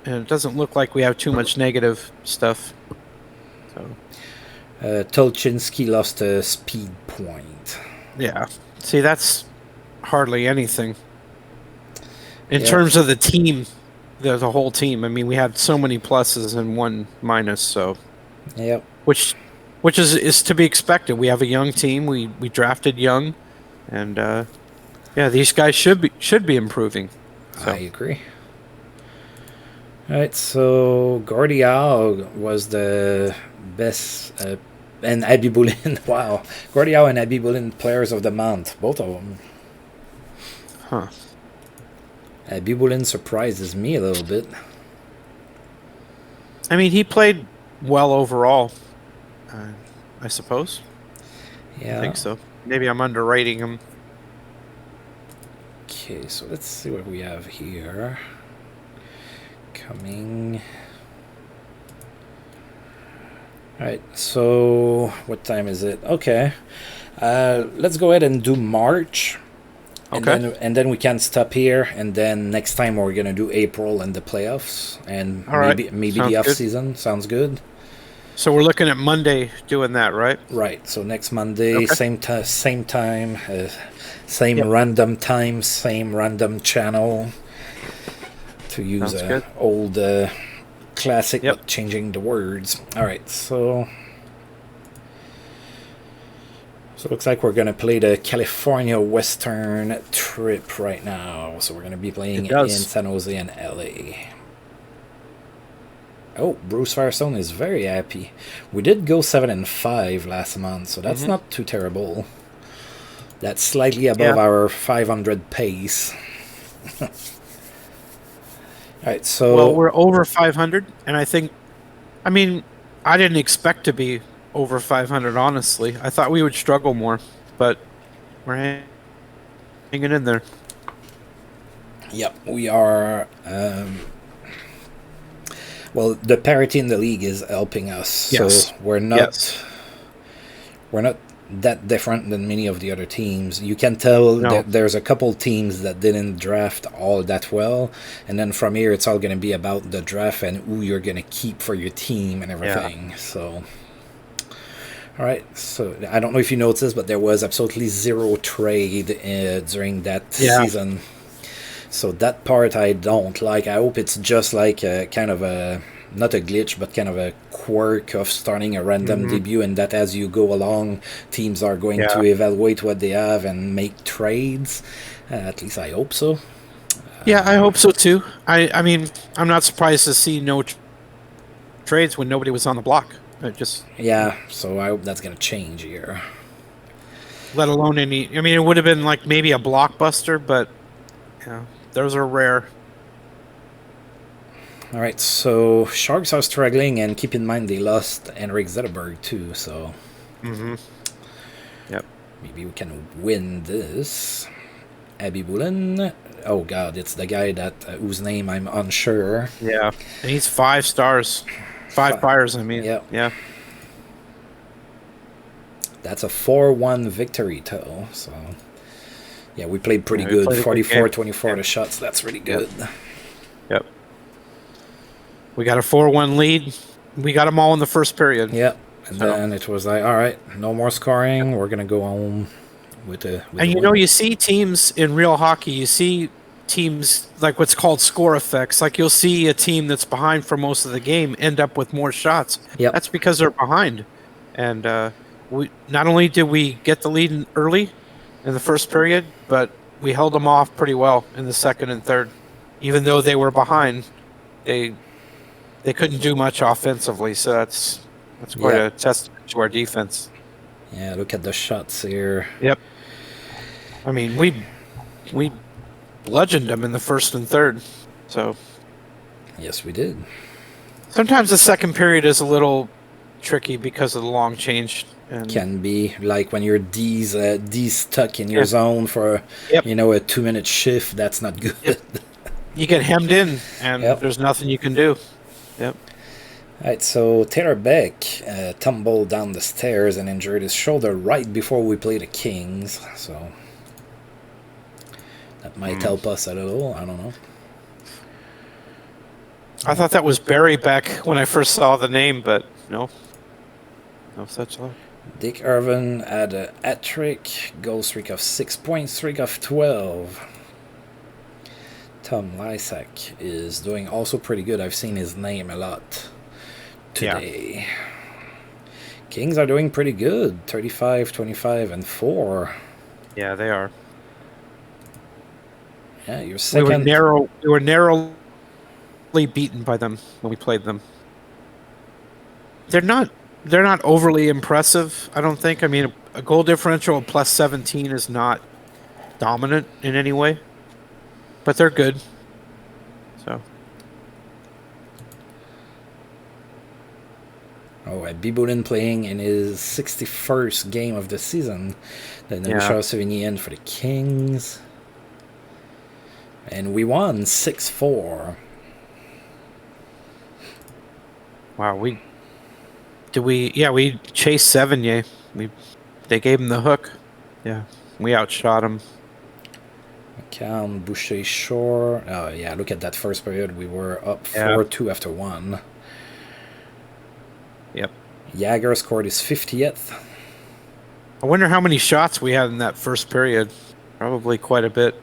and it doesn't look like we have too much negative stuff. So, Tolchinsky lost a speed point. Yeah. See, that's hardly anything. In terms of the team, the whole team. I mean, we had so many pluses and one minus, so. Yep. Which is to be expected. We have a young team. We drafted young, and these guys should be improving. So. I agree. All right, so Gordillo was the best, and Abibulin. Wow, Gordillo and Abibulin players of the month, both of them. Huh. Abibulin surprises me a little bit. I mean, he played well overall, I suppose. Yeah. I think so. Maybe I'm underrating him. Okay, so let's see what we have here. Coming. Alright, so what time is it? Okay. Let's go ahead and do March. Okay. And then we can stop here, and then next time we're gonna do April and the playoffs, and maybe the off season. Sounds good. So we're looking at Monday doing that, right? Right. So next Monday, same time, same random time, same random channel. To use an old classic, but changing the words. All right. So it looks like we're going to play the California Western trip right now. So we're going to be playing in San Jose and LA. Oh, Bruce Firestone is very happy. We did go 7-5 last month, so that's not too terrible. That's slightly above our 500 pace. All right, so... Well, we're over 500, and I didn't expect to be over 500, honestly. I thought we would struggle more, but we're hanging in there. Yep, we are... well, the parity in the league is helping us, yes. So we're not that different than many of the other teams. You can tell that there's a couple teams that didn't draft all that well, and then from here it's all going to be about the draft and who you're going to keep for your team and everything. Yeah. So, all right. So I don't know if you noticed, but there was absolutely zero trade during that season. So that part I don't like. I hope it's just like a kind of a, not a glitch, but kind of a quirk of starting a random debut, and that as you go along, teams are going to evaluate what they have and make trades. At least I hope so. Yeah, I hope so too. I mean, I'm not surprised to see no trades when nobody was on the block. So I hope that's going to change here. Let alone any... I mean, it would have been like maybe a blockbuster, but... those are rare. All right, so Sharks are struggling, and keep in mind they lost Henrik Zetterberg too, so... Yep. Maybe we can win this. Abibulin. Oh god, it's the guy that whose name I'm unsure. Yeah, and he's 5 stars. 5 fires, I mean. Yep. Yeah. That's a 4-1 victory, though, so... Yeah, we played pretty good. 44-24 the shots. That's really good. Yep. We got a 4-1 lead. We got them all in the first period. Yep. And then it was like, all right, no more scoring. We're going to go home with a And you know, you see teams in real hockey, you see teams like what's called score effects. Like you'll see a team that's behind for most of the game end up with more shots. Yep. That's because they're behind. And we not only did we get the lead early in the first period, but we held them off pretty well in the second and third. Even though they were behind, they couldn't do much offensively, so that's quite a testament to our defense. Yeah, look at the shots here. Yep. I mean, we bludgeoned them in the first and third. So yes, we did. Sometimes the second period is a little tricky because of the long change. And can be like when you're D's stuck in your zone for a 2-minute shift. That's not good. Yep. You get hemmed in, and there's nothing you can do. Yep. All right, so Taylor Beck tumbled down the stairs and injured his shoulder right before we played the Kings. So that might help us a little. I don't know. I thought that was Barry Beck when I first saw the name, but no such luck. Dick Irvin had a hat trick, goal streak of 6 points, streak of 12. Tom Lysak is doing also pretty good. I've seen his name a lot today. Yeah. Kings are doing pretty good. 35, 25, and 4. Yeah, they are. Yeah, you're second. We were narrowly beaten by them when we played them. They're not overly impressive, I don't think. I mean, a goal differential of plus 17 is not dominant in any way, but they're good. So. Biboulin playing in his 61st game of the season. Then Charles Sevigny for the Kings. And we won 6-4. Wow, we chased Sevigny. They gave him the hook. Yeah, we outshot him. McCann, Boucher, Shore. Oh yeah, look at that first period. We were up 4-2 after 1. Yep. Jagger scored his 50th. I wonder how many shots we had in that first period. Probably quite a bit.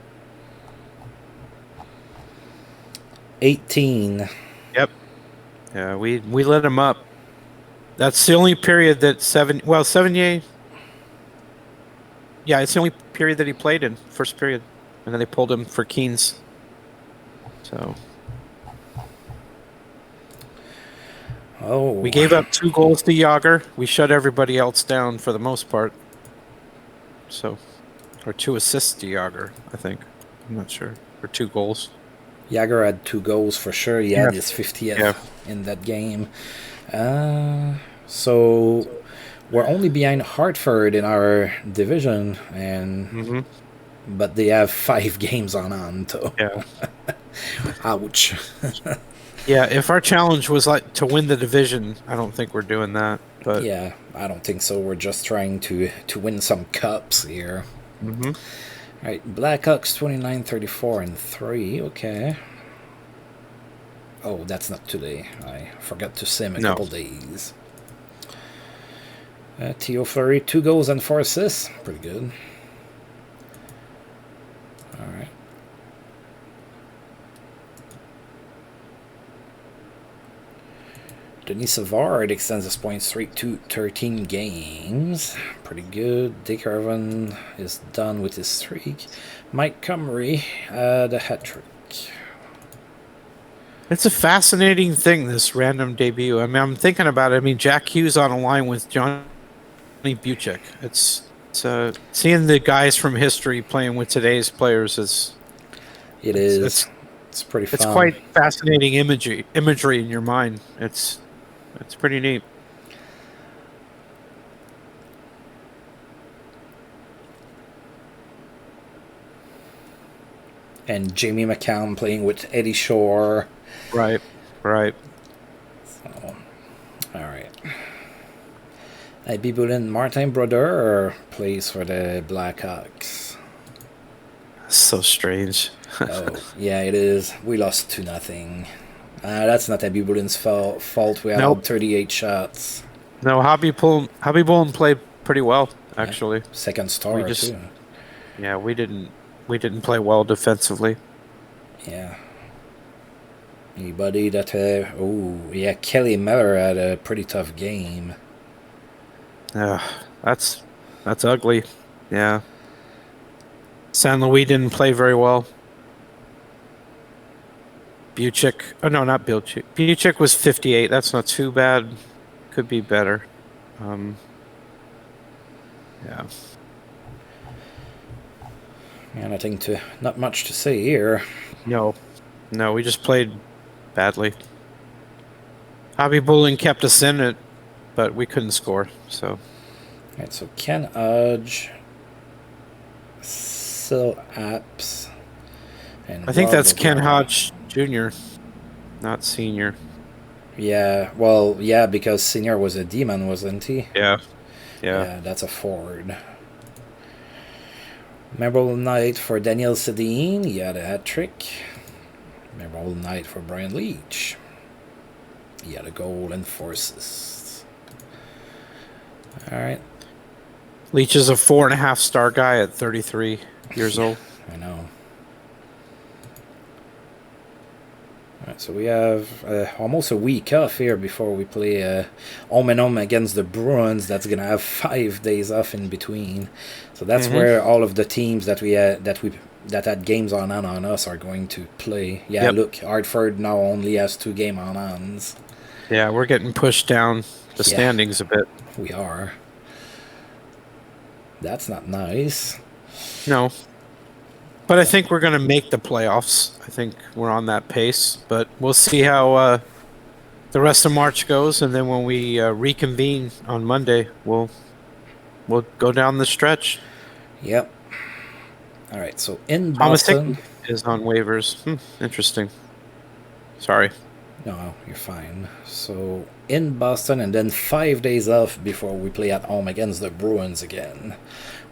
18. Yep. Yeah, we lit him up. That's the only period that Sevigny. Yeah, it's the only period that he played in, first period, and then they pulled him for Keens. So. Oh. We gave up 2 goals to Jagger. We shut everybody else down for the most part. So, or 2 assists to Jagger, I think. I'm not sure. Or 2 goals. Jagger had 2 goals for sure. He had his 50th in that game. So we're only behind Hartford in our division, and but they have 5 games on. So ouch. Yeah, if our challenge was like to win the division, I don't think we're doing that. But yeah, I don't think so. We're just trying to win some cups here. All right, Blackhawks 29, 34, and 3. Okay. Oh, that's not today. I forgot to sim a couple days. Theo Fleury, 2 goals and 4 assists. Pretty good. All right. Denis Savard extends his point streak to 13 games. Pretty good. Dick Irvin is done with his streak. Mike Comrie, the hat trick. It's a fascinating thing, this random debut. I mean, I'm thinking about it. I mean, Jack Hughes on a line with Johnny Buchek. It's seeing the guys from history playing with today's players is. It's pretty fun. It's quite fascinating imagery in your mind. It's pretty neat. And Jamie McCann playing with Eddie Shore. Right. So, all right. Biboulin, Martin Brodeur plays for the Blackhawks. So strange. Oh, yeah, it is. We lost 2-0. That's not Biboulin's fault. We had 38 shots. No, Hobby Bullen played pretty well, actually. Yeah. Second star, too. Yeah, we didn't play well defensively. Yeah. Anybody that... Kelly Miller had a pretty tough game. That's ugly. Yeah. San Luis didn't play very well. Buchek... Oh, no, not Buchek. Buchek was 58. That's not too bad. Could be better. Yeah. Yeah, not much to say here. No, we just played badly. Hobby Bullen kept us in it. but we couldn't score. So, all right. So Ken Hodge, Sil Apps, and I think Rob that's Ken O'Brien. Hodge Jr., not senior. Yeah, well, yeah, because Senior was a demon, wasn't he? Yeah. Yeah, that's a forward. Memorable night for Daniel Sedin. He had a hat trick. Memorable night for Brian Leach. He had a goal and 4 assists. All right. Leach is a 4.5-star guy at 33 years old. I know. All right, so we have almost a week off here before we play home and home against the Bruins. That's gonna have 5 days off in between. So that's where all of the teams that that had games on us are going to play. Yeah, look, Hartford now only has 2 game on ons. Yeah, we're getting pushed down the standings a bit. We are. That's not nice. No. But I think we're going to make the playoffs. I think we're on that pace. But we'll see how the rest of March goes. And then when we reconvene on Monday, we'll go down the stretch. Yep. All right, so in Thomas Boston... is on waivers. Interesting. Sorry. No, you're fine. So in Boston, and then 5 days off before we play at home against the Bruins again.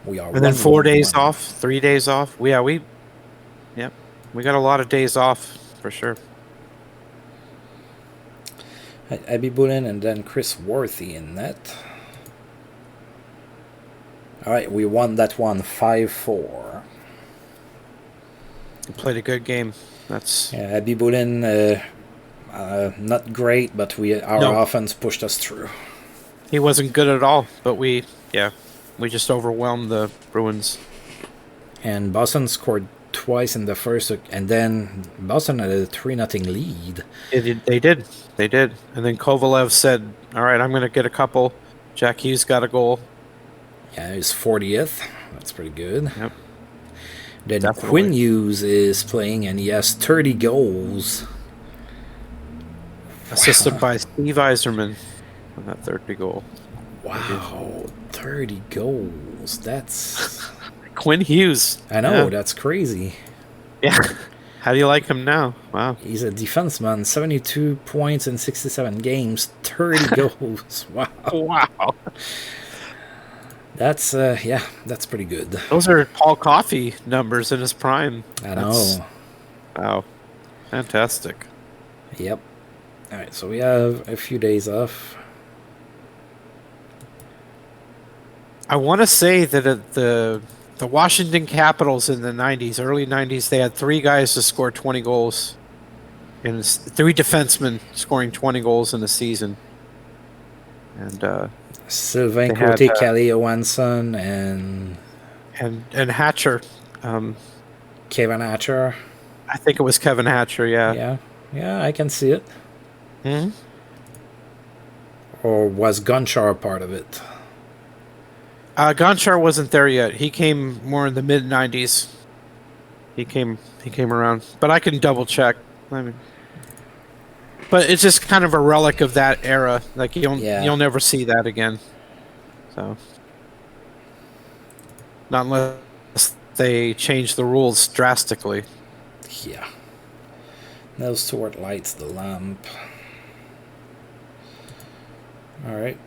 We are. And then 4 days off, 3 days off. We got a lot of days off for sure. Abby Bullen and then Chris Worthy in net. All right, we won that one 5-4. We played a good game. That's Abby Bullen. Not great, but our offense pushed us through. He wasn't good at all, but we just overwhelmed the Bruins. And Boston scored twice in the first, and then Boston had a 3-0 lead. They did. And then Kovalev said, all right, I'm going to get a couple. Jack Hughes got a goal. Yeah, he's 40th. That's pretty good. Yep. Then Definitely. Quinn Hughes is playing, and he has 30 goals. Assisted by Steve Yzerman on that 30 goal. Wow, 30 goals. That's... Quinn Hughes. I know, that's crazy. Yeah. How do you like him now? Wow. He's a defenseman, 72 points in 67 games, 30 goals. Wow. Wow. That's, that's pretty good. Those are Paul Coffey numbers in his prime. I know. Wow. Fantastic. Yep. All right, so we have a few days off. I want to say that at the Washington Capitals in the 90s, early 90s, they had 3 guys to score 20 goals. And 3 defensemen scoring 20 goals in a season. And Sylvain Cote, Kelly Johansson, and Hatcher. Kevin Hatcher. I think it was Kevin Hatcher, yeah. Yeah, I can see it. Mm-hmm. Or was Gonchar part of it? Gonchar wasn't there yet. He came more in the mid 90s. He came around, but I can double check. But it's just kind of a relic of that era. Like you'll never see that again. So not unless they change the rules drastically. Yeah. No Stewart lights the lamp. All right.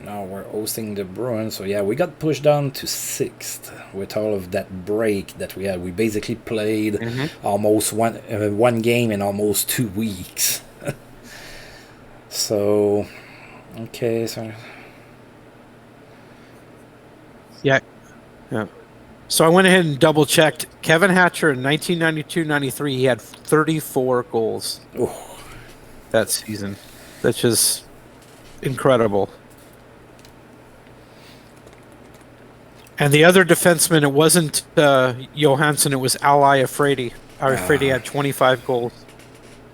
Now we're hosting the Bruins. So, yeah, we got pushed down to 6th with all of that break that we had. We basically played almost one game in almost 2 weeks. So, okay. So. Yeah. So I went ahead and double-checked. Kevin Hatcher in 1992-93, he had 34 goals that season. That's just incredible. And the other defenseman, it wasn't Johansson, it was Al Iafrate. Iafrate had 25 goals.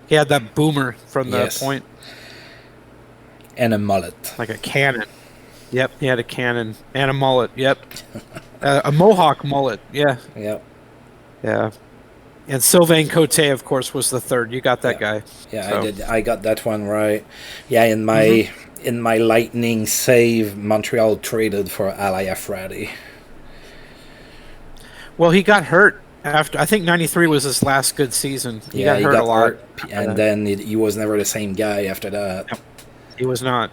He had that boomer from the point. And a mullet. Like a cannon. Yep, he had a cannon. And a mullet, yep. A Mohawk mullet, yeah. Yep. Yeah. And Sylvain Cote, of course, was the third. You got that guy. Yeah, so. I did. I got that one right. Yeah, in my lightning save, Montreal traded for Ali Afradi. Well, he got hurt after. I think '93 was his last good season. He got hurt a lot, and then he was never the same guy after that. No, he was not.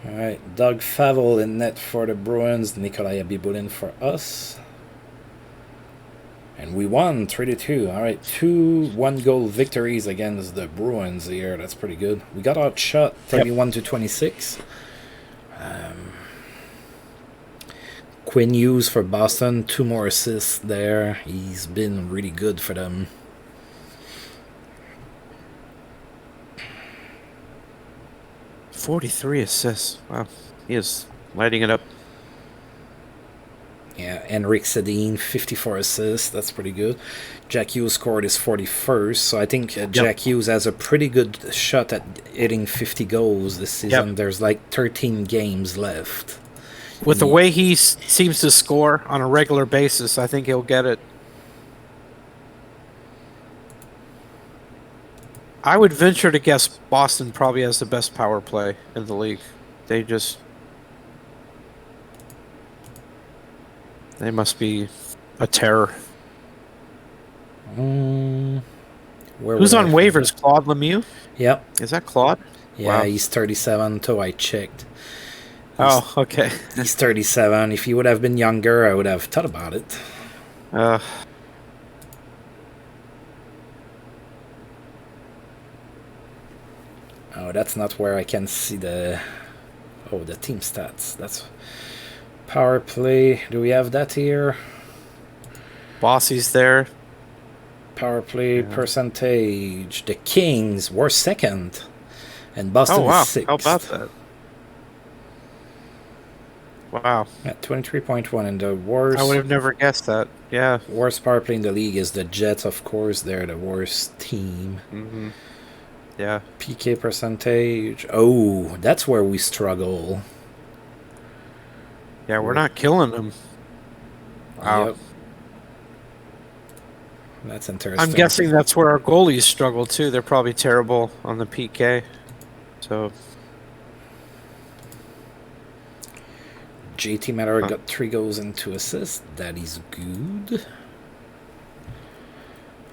All right, Doug Favell in net for the Bruins. Nikolai Abibulin for us. And we won 3-2. All right, 2 1-goal victories against the Bruins here. That's pretty good. We got outshot 31-26. Quinn Hughes for Boston. 2 more assists there. He's been really good for them. "43 assists. Wow, he is lighting it up. Yeah, Henrik Sedin, 54 assists. That's pretty good. Jack Hughes scored his 41st, so I think Jack Hughes has a pretty good shot at hitting 50 goals this season. There's like 13 games left. With the way he seems to score on a regular basis, I think he'll get it. I would venture to guess Boston probably has the best power play in the league. They must be a terror. Who's on waivers? Claude Lemieux? Yep. Is that Claude? Yeah, wow. He's 37, so I checked. Okay. He's 37. If he would have been younger, I would have thought about it. Oh, that's not where I can see the team stats. That's power play. Do we have that here? Bossy's there. Power play percentage. The Kings were second, and Boston is sixth. How about that? Wow. At 23.1, and the worst... I would have never guessed that. Yeah. Worst power play in the league is the Jets, of course. They're the worst team. Mm-hmm. Yeah. PK percentage. Oh, that's where we struggle. Yeah, we're not killing them. Wow. Yep. That's interesting. I'm guessing that's where our goalies struggle, too. They're probably terrible on the PK. So... JT Miller got 3 goals and 2 assists. That is good.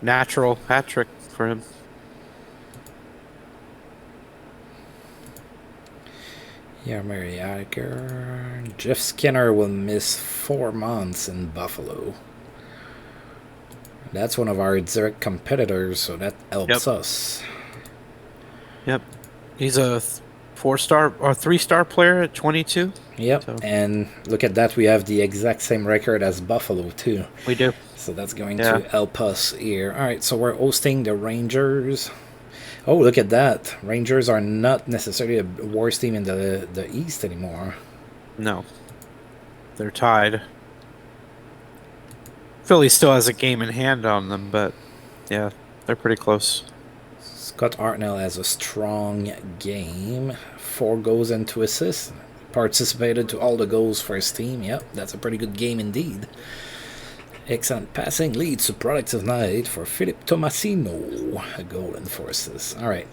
Natural hat trick for him. Jaromir Jagr. Jeff Skinner will miss 4 months in Buffalo. That's one of our direct competitors, so that helps us. Yep. He's a 4-star or 3-star player at 22. Yep, so. And look at that. We have the exact same record as Buffalo, too. We do. So that's going to help us here. All right, so we're hosting the Rangers. Oh, look at that. Rangers are not necessarily the worst team in the East anymore. No. They're tied. Philly still has a game in hand on them, but yeah, they're pretty close. Scott Hartnell has a strong game. 4 goals and 2 assists. Participated to all the goals for his team. Yep, that's a pretty good game indeed. Excellent passing leads to productive night for Philip Tomasino. A goal and 4 assists. All right.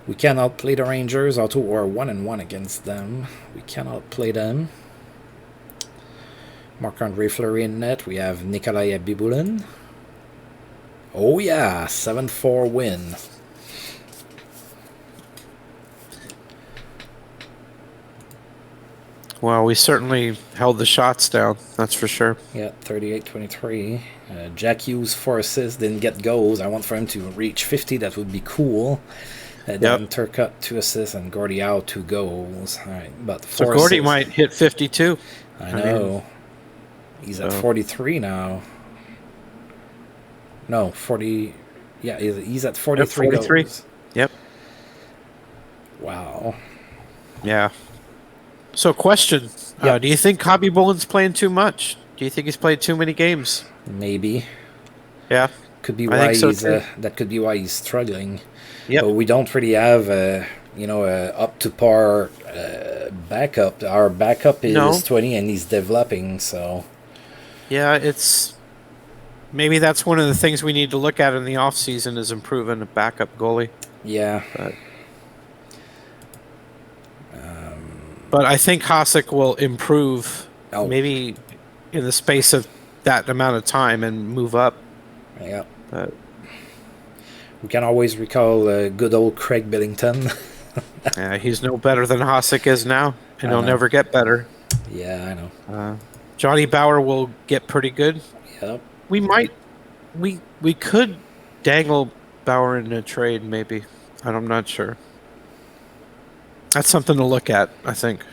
We cannot play the Rangers, although we're 1-1 against them. We cannot play them. Marc-Andre Fleury in net. We have Nikolai Abibulin. Oh yeah, 7-4 win. Well, we certainly held the shots down, that's for sure. Yeah, 38-23. Jack Hughes 4 assists, didn't get goals. I want for him to reach 50, that would be cool. Then Turcotte 2 assists and Gordie Howe 2 goals. All right, but 4 so Gordie assists. might hit 52. I know. He's at 43 now. No, 40. Yeah, he's at 43 goals. Yep. Wow. Yeah. So, question. Do you think Hobby Bullen's playing too much? Do you think he's played too many games? Maybe. Yeah. Could be why that could be why he's struggling. Yep. But we don't really have a up to par backup. Our backup is 20 and he's developing, so Yeah, it's maybe that's one of the things we need to look at in the off season is improving a backup goalie. Yeah. But I think Hasek will improve maybe in the space of that amount of time and move up. Yeah. But we can always recall good old Craig Billington. yeah, he's no better than Hasek is now, and he'll never get better. Yeah, I know. Johnny Bauer will get pretty good. Yep. We could dangle Bauer in a trade, maybe. I'm not sure. That's something to look at, I think.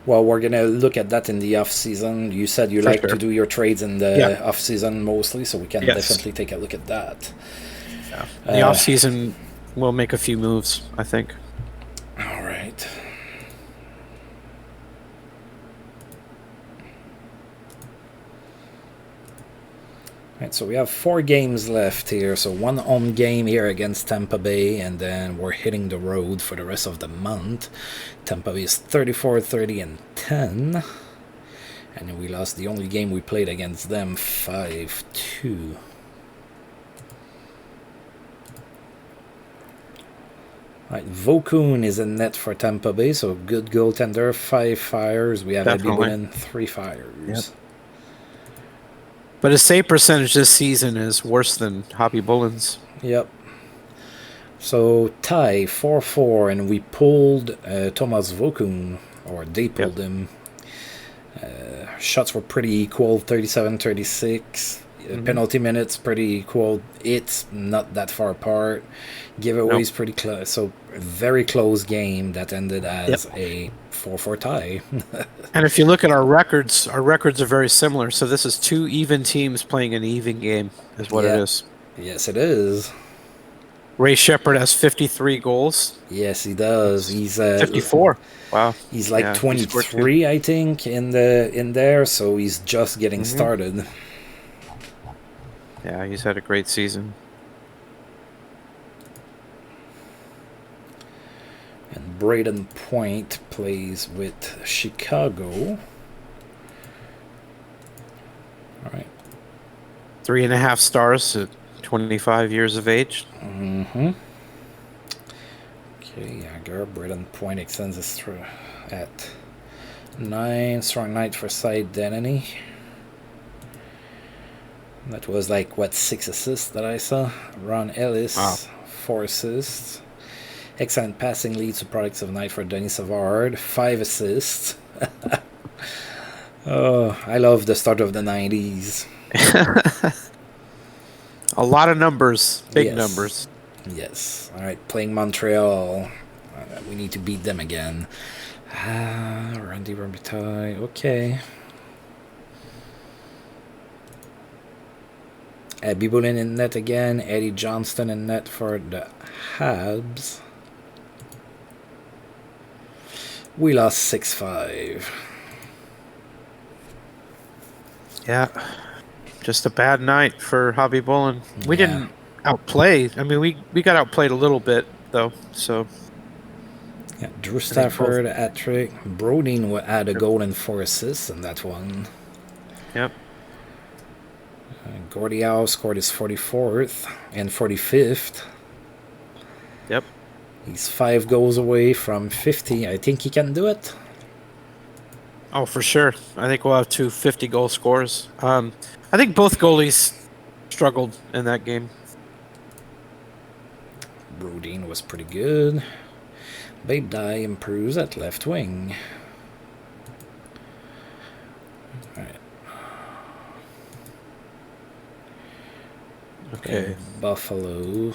Well, we're going to look at that in the off-season. You said you like to do your trades in the off-season mostly, so we can definitely take a look at that. Yeah. In the off-season, we'll make a few moves, I think. All right. Right, so we have 4 games left here. So 1 home game here against Tampa Bay, and then we're hitting the road for the rest of the month. Tampa Bay is 34-30-10, and we lost the only game we played against them 5-2. Right, Vokun is in net for Tampa Bay, so good goaltender, 5 fires. We have Eddie Bullen, 3 fires. Yep. But his save percentage this season is worse than Hobby Bullen's. Yep. So tie 4-4, and we pulled Thomas Vokun, or they pulled him. Shots were pretty equal, 37-36. Penalty minutes pretty equal. It's not that far apart. Giveaways pretty close. So a very close game that ended as a 4-4 tie. And if you look at our records are very similar. So this is 2 even teams playing an even game, is what it is. Yes, it is. Ray Shepard has 53 goals. Yes, he does. He's 54. Wow. He's like 23, I think, in there. So he's just getting started. Yeah, he's had a great season. And Braden Point plays with Chicago. All right. 3.5 stars at 25 years of age. Okay, Yager. Braden Point extends his through at 9. Strong night for Cy Denny. That was like, 6 assists that I saw? Ron Ellis, 4 assists. Excellent passing leads to products of night for Denis Savard, 5 assists. Oh, I love the start of the 90s. A lot of numbers, big numbers. Yes. All right, playing Montreal. We need to beat them again. Randy Robitaille, okay. Bibulin in net again. Eddie Johnston in net for the Habs. We lost 6-5. Yeah. Just a bad night for Hobby Bullen. We didn't outplay. I mean, we got outplayed a little bit, though. So. Yeah, Drew Stafford, hat-trick. Brodin had a goal and 4 assists in that one. Yep. Gordie Howe scored his 44th and 45th. Yep. He's 5 goals away from 50. I think he can do it. Oh, for sure. I think we'll have 2 50-goal scores. I think both goalies struggled in that game. Brodin was pretty good. Babe Dye improves at left wing. Okay. Buffalo.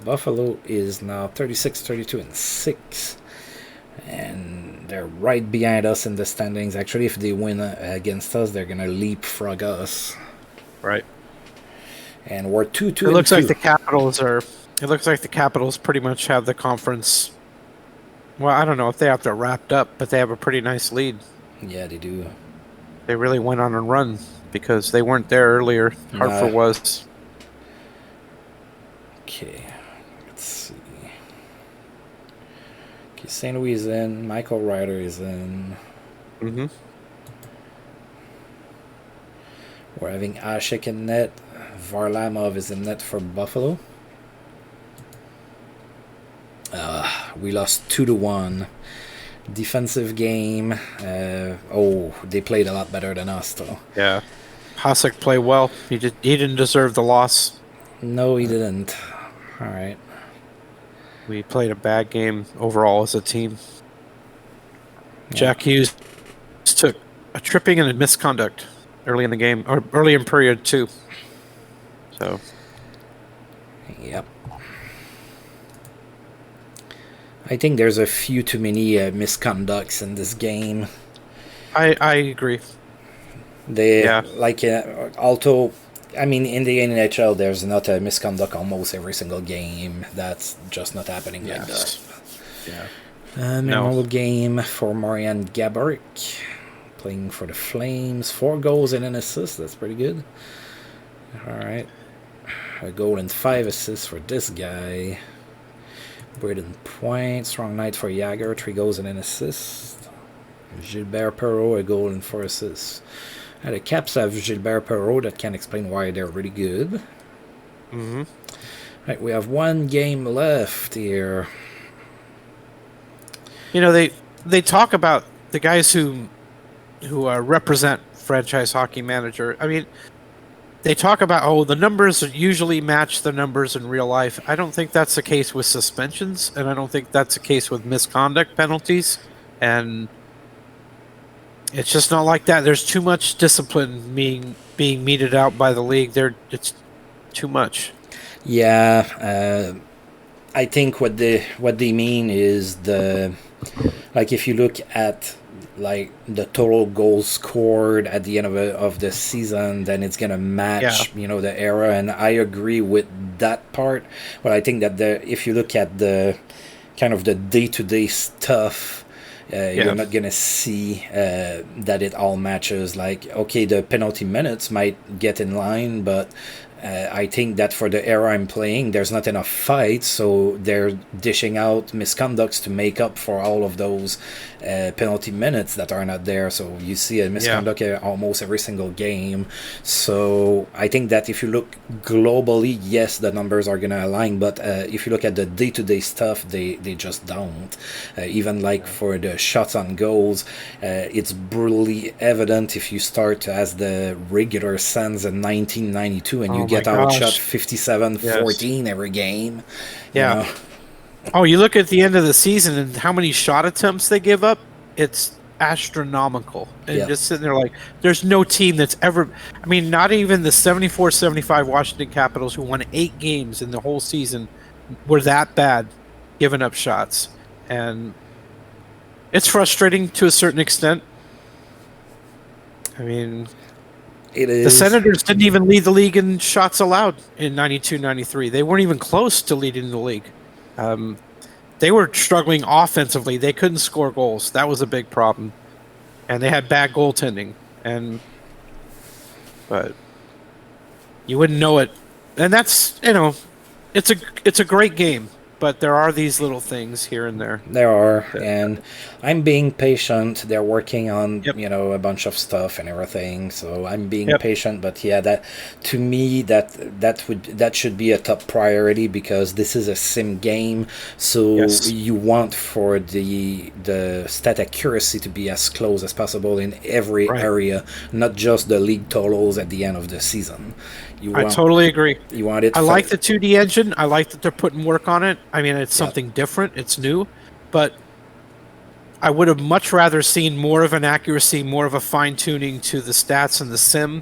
Buffalo is now 36-32-6. And they're right behind us in the standings. Actually, if they win against us, they're going to leapfrog us. Right. And we're 2-2. It looks like the Capitals are... It looks like the Capitals pretty much have the conference... Well, I don't know if they have to wrapped up, but they have a pretty nice lead. Yeah, they do. They really went on a run because they weren't there earlier. Hartford was... Okay, let's see. Okay, St. Louis is in. Michael Ryder is in. We're having Ashik in net. Varlamov is in net for Buffalo. We lost 2-1. Defensive game. They played a lot better than us, though. Yeah. Hasek played well. He didn't deserve the loss. No, he didn't. All right. We played a bad game overall as a team. Yeah. Jack Hughes took a tripping and a misconduct early in the game, or early in period 2. So. Yep. I think there's a few too many misconducts in this game. I agree. Although, I mean, in the NHL, there's not a misconduct almost every single game. That's just not happening like that. Yeah. Memorable game for Marian Gaborik, playing for the Flames. 4 goals and an assist. That's pretty good. All right. A goal and 5 assists for this guy. Braden Point, strong night for Jagger, 3 goals and an assist. Gilbert Perreault, a goal and 4 assists. The Caps have Gilbert Perreault. That can explain why they're really good. Mm-hmm. Right, we have 1 game left here. You know, they talk about the guys who represent franchise hockey manager. I mean, they talk about, the numbers usually match the numbers in real life. I don't think that's the case with suspensions, and I don't think that's the case with misconduct penalties. And it's just not like that. There's too much discipline being meted out by the league. It's too much. Yeah, I think what they mean is if you look at the total goals scored at the end of the season, then it's gonna match the era, and I agree with that part. But I think that if you look at the kind of the day-to-day stuff, you're not gonna see that it all matches. The penalty minutes might get in line, but I think that for the era I'm playing, there's not enough fights, so they're dishing out misconducts to make up for all of those penalty minutes that are not there. So you see a misconduct almost every single game. So I think that if you look globally, yes, the numbers are going to align, but if you look at the day-to-day stuff, they just don't. Even for the shots on goals, it's brutally evident if you start as the regular Sens in 1992 and you get outshot 57-14 every game. Yeah. You look at the end of the season and how many shot attempts they give up, it's astronomical. And just sitting there there's no team that's ever, not even the 74-75 Washington Capitals, who won 8 games in the whole season, were that bad giving up shots. And it's frustrating to a certain extent. It is. The Senators didn't even lead the league in shots allowed in 92-93. They weren't even close to leading the league. They were struggling offensively. They couldn't score goals. That was a big problem. And they had bad goaltending. But you wouldn't know it. And that's, it's a great game. But there are these little things here and there. There are, and I'm being patient. They're working on, a bunch of stuff and everything. So I'm being patient. But that to me, that should be a top priority, because this is a sim game. So you want for the stat accuracy to be as close as possible in every area, not just the league totals at the end of the season. I totally agree. You want it. I like the 2D engine. I like that they're putting work on it. It's something different. It's new, but I would have much rather seen more of an accuracy, more of a fine tuning to the stats and the sim.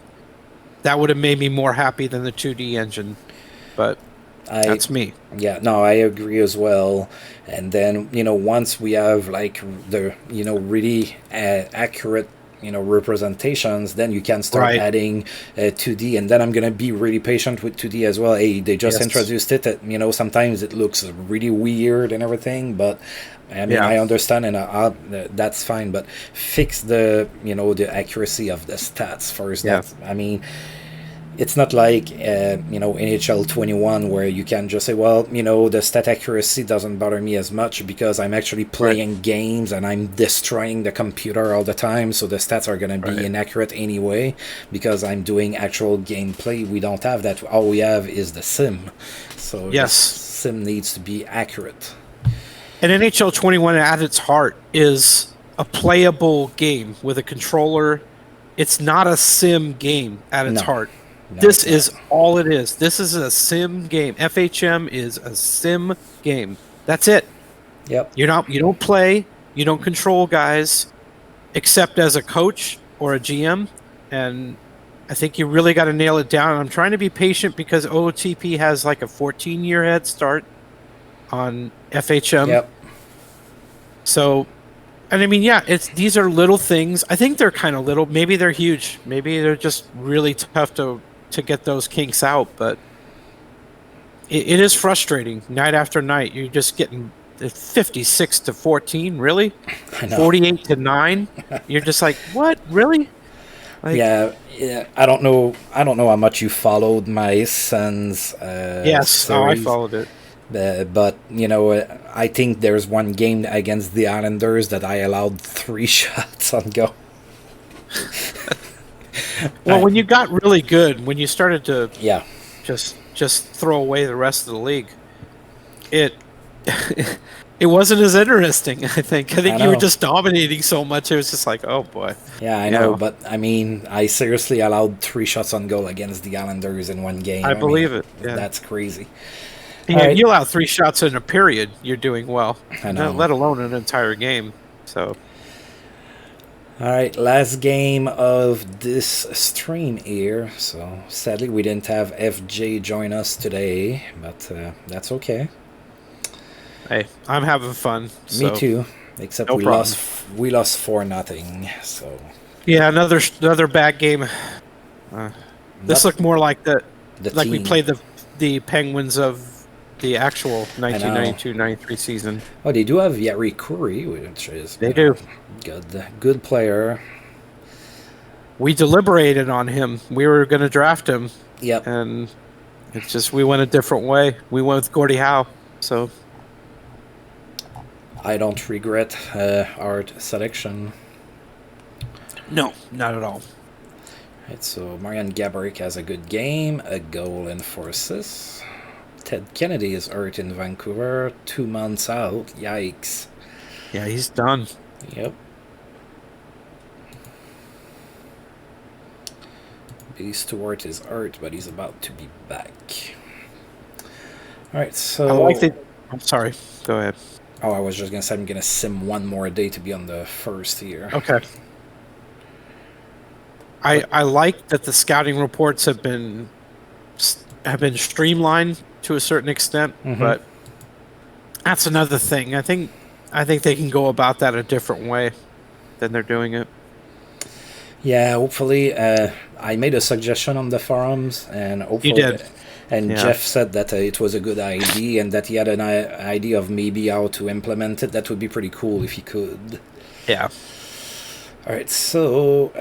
That would have made me more happy than the 2D engine. But that's me. Yeah, no, I agree as well. And then once we have the really accurate representations, then you can start adding 2D, and then I'm gonna be really patient with 2D as well. They just introduced it. Sometimes it looks really weird and everything, but I understand, and that's fine. But fix the the accuracy of the stats first. it's not like NHL 21 where you can just say, well, the stat accuracy doesn't bother me as much because I'm actually playing games and I'm destroying the computer all the time, so the stats are going to be inaccurate anyway because I'm doing actual gameplay. We don't have that. All we have is the sim, so yes, the sim needs to be accurate. And NHL 21 at its heart is a playable game with a controller. It's not a sim game at its heart. No, this is all it is. This is a sim game. FHM is a sim game. That's it. Yep. You don't play, you don't control guys, except as a coach or a GM. And I think you really got to nail it down. And I'm trying to be patient because OOTP has like a 14-year head start on FHM. Yep. So, and I mean, yeah, these are little things. I think they're kind of little. Maybe they're huge. Maybe they're just really tough to get those kinks out. But it is frustrating night after night. You're just getting 56-14, really? 48-9. You're just like, what, really? Like, yeah, I don't know how much you followed my son's yes, series. I followed it. But I think there's one game against the Islanders that I allowed 3 shots on goal. Well, when you got really good, when you started to just throw away the rest of the league, it wasn't as interesting. I think you were just dominating so much. It was just like, oh boy. Yeah, I know, but I mean, I seriously allowed 3 shots on goal against the Islanders in one game. I believe it. Yeah. That's crazy. Yeah, you allow 3 shots in a period, you're doing well. I know. Let alone an entire game. So. All right, last game of this stream here. So sadly, we didn't have FJ join us today, but that's okay. Hey, I'm having fun. Me too. Except we lost 4-0. So. Yeah, another bad game. This looked more like the like team. We played the Penguins of the actual 1992-93 season. Oh, they do have Yari Kuri, which is they do good player. We deliberated on him. We were going to draft him. Yep. And it's just we went a different way. We went with Gordie Howe. So I don't regret our selection. No, not at all. Right, so Marian Gaborik has a good game, a goal and 4 assists. Ted Kennedy is hurt in Vancouver, 2 months out. Yikes. Yeah, he's done. Yep. B. Stewart is hurt, but he's about to be back. All right, so... I'm sorry. Go ahead. Oh, I was just going to say I'm going to sim one more day to be on the first here. Okay. I like that the scouting reports have been streamlined to a certain extent, but that's another thing. I think they can go about that a different way than they're doing it. Yeah, hopefully. I made a suggestion on the forums, and hopefully, you did. And Jeff said that it was a good idea, and that he had an idea of maybe how to implement it. That would be pretty cool if he could. Yeah. All right, so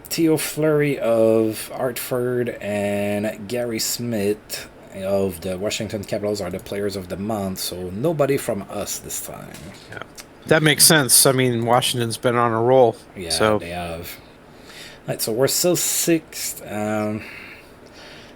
Theo Fleury of Hartford and Gary Smith of the Washington Capitals are the players of the month, so nobody from us this time. Yeah, that makes sense. I mean, Washington's been on a roll. Yeah, so. They have. All right, so we're still 6th.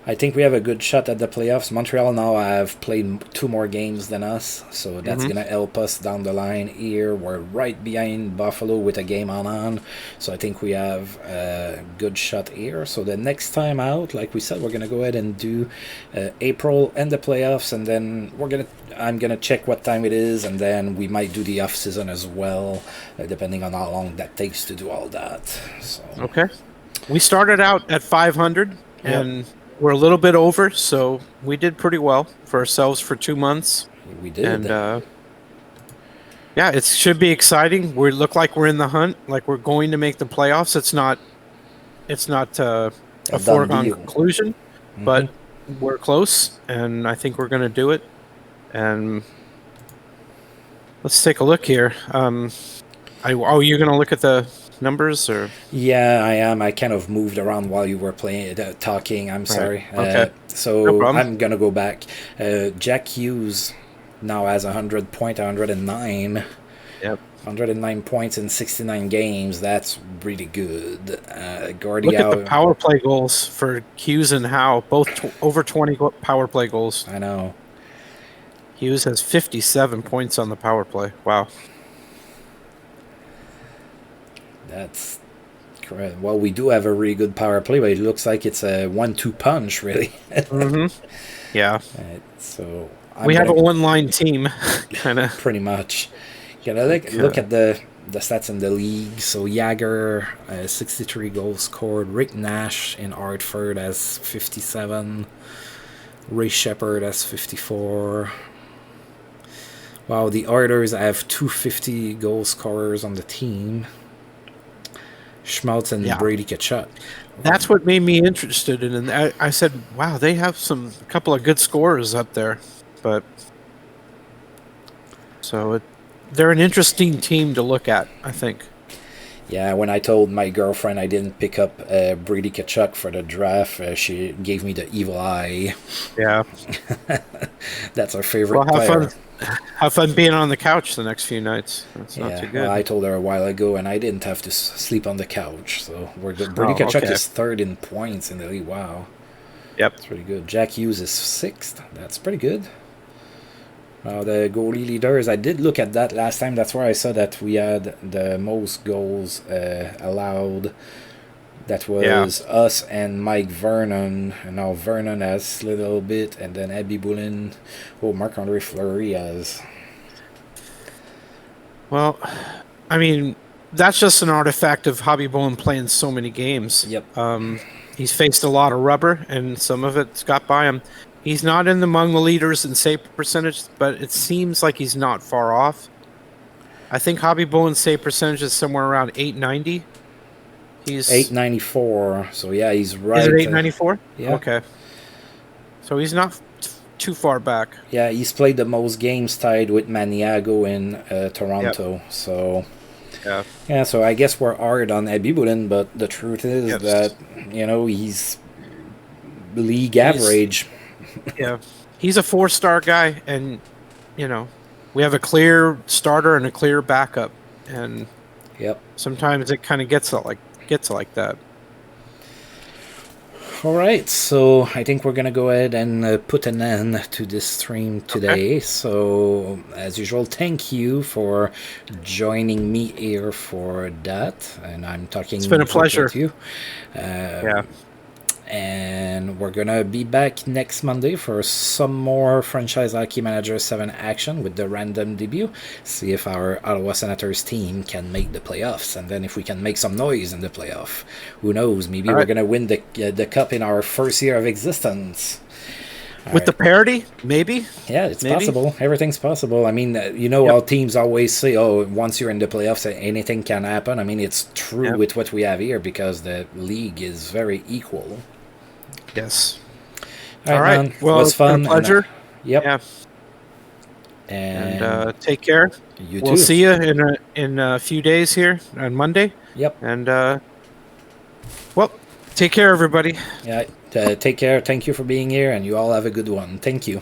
I think we have a good shot at the playoffs. Montreal now have played 2 more games than us, so that's going to help us down the line here. We're right behind Buffalo with a game on, so I think we have a good shot here. So the next time out, like we said, we're going to go ahead and do April and the playoffs, and then I'm going to check what time it is, and then we might do the off-season as well, depending on how long that takes to do all that. So. Okay. We started out at 500, and... We're a little bit over, so we did pretty well for ourselves for 2 months. We did. And, yeah, it should be exciting. We look like we're in the hunt, like we're going to make the playoffs. It's not a foregone conclusion, but we're close, and I think we're going to do it. And let's take a look here. You're going to look at the numbers, or? Yeah, I am. I kind of moved around while you were talking. I'm sorry. Okay. So No problem. I'm gonna go back. Jack Hughes now has 100 point, 109. Yep. 109 points in 69 games. That's really good. Look at the Gordie power play goals for Hughes and Howe, both over 20 power play goals. I know. Hughes has 57 points on the power play. Wow. That's correct. Well, we do have a really good power play, but it looks like it's a 1-2 punch, really. Yeah. So we have a one-line team, kind of. Pretty much. Look at the stats in the league. So Jagger, 63 goals scored. Rick Nash in Hartford has 57. Ray Shepard has 54. Wow, the Oilers have 250 goal scorers on the team. Schmaltz and Brady Tkachuk. That's what made me interested in it. I said, wow, they have a couple of good scorers up there. But so they're an interesting team to look at, I think. Yeah, when I told my girlfriend I didn't pick up Brady Tkachuk for the draft, she gave me the evil eye. Yeah. That's our favorite player. Have fun being on the couch the next few nights. That's not too good. Well, I told her a while ago, and I didn't have to sleep on the couch, so we're good. Brady Tkachuk is third in points in the league. Wow. Yep. That's pretty good. Jack Hughes is sixth. That's pretty good. The goalie leaders, I did look at that last time. That's where I saw that we had the most goals allowed. That was us and Mike Vernon. And now Vernon has a little bit, and then Abby Boulin. Oh, Marc-Andre Fleury has. Well, I mean, that's just an artifact of Hobby Bowen playing so many games. Yep. He's faced a lot of rubber, and some of it's got by him. He's not among the leaders in save percentage, but it seems like he's not far off. I think Hobby Bowen's save percentage is somewhere around 890. He's 894. So yeah, he's right. Is it 894? Yeah. Okay. So he's not too far back. Yeah, he's played the most games tied with Maniago in Toronto. Yep. So yeah. So I guess we're hard on Abby Boulin, but the truth is that he's league average. Yeah, he's a 4-star guy, and we have a clear starter and a clear backup, and sometimes it kind of gets like that. All right, so I think we're gonna go ahead and put an end to this stream today. Okay. So as usual, thank you for joining me here for that, and I'm talking. It's been a pleasure with you. And we're going to be back next Monday for some more Franchise Hockey Manager 7 action with the random debut. See if our Ottawa Senators team can make the playoffs. And then if we can make some noise in the playoff. Who knows? Maybe we're going to win the cup in our first year of existence. With the parity? Maybe? Yeah, it's possible. Everything's possible. I mean, all teams always say, once you're in the playoffs, anything can happen. I mean, it's true with what we have here because the league is very equal. Yes. All right. Man. Well, it was fun. Been a pleasure. Yep. Yeah. And take care. You we'll too. See you in a few days here on Monday. Yep. And take care, everybody. Yeah. Take care. Thank you for being here, and you all have a good one. Thank you.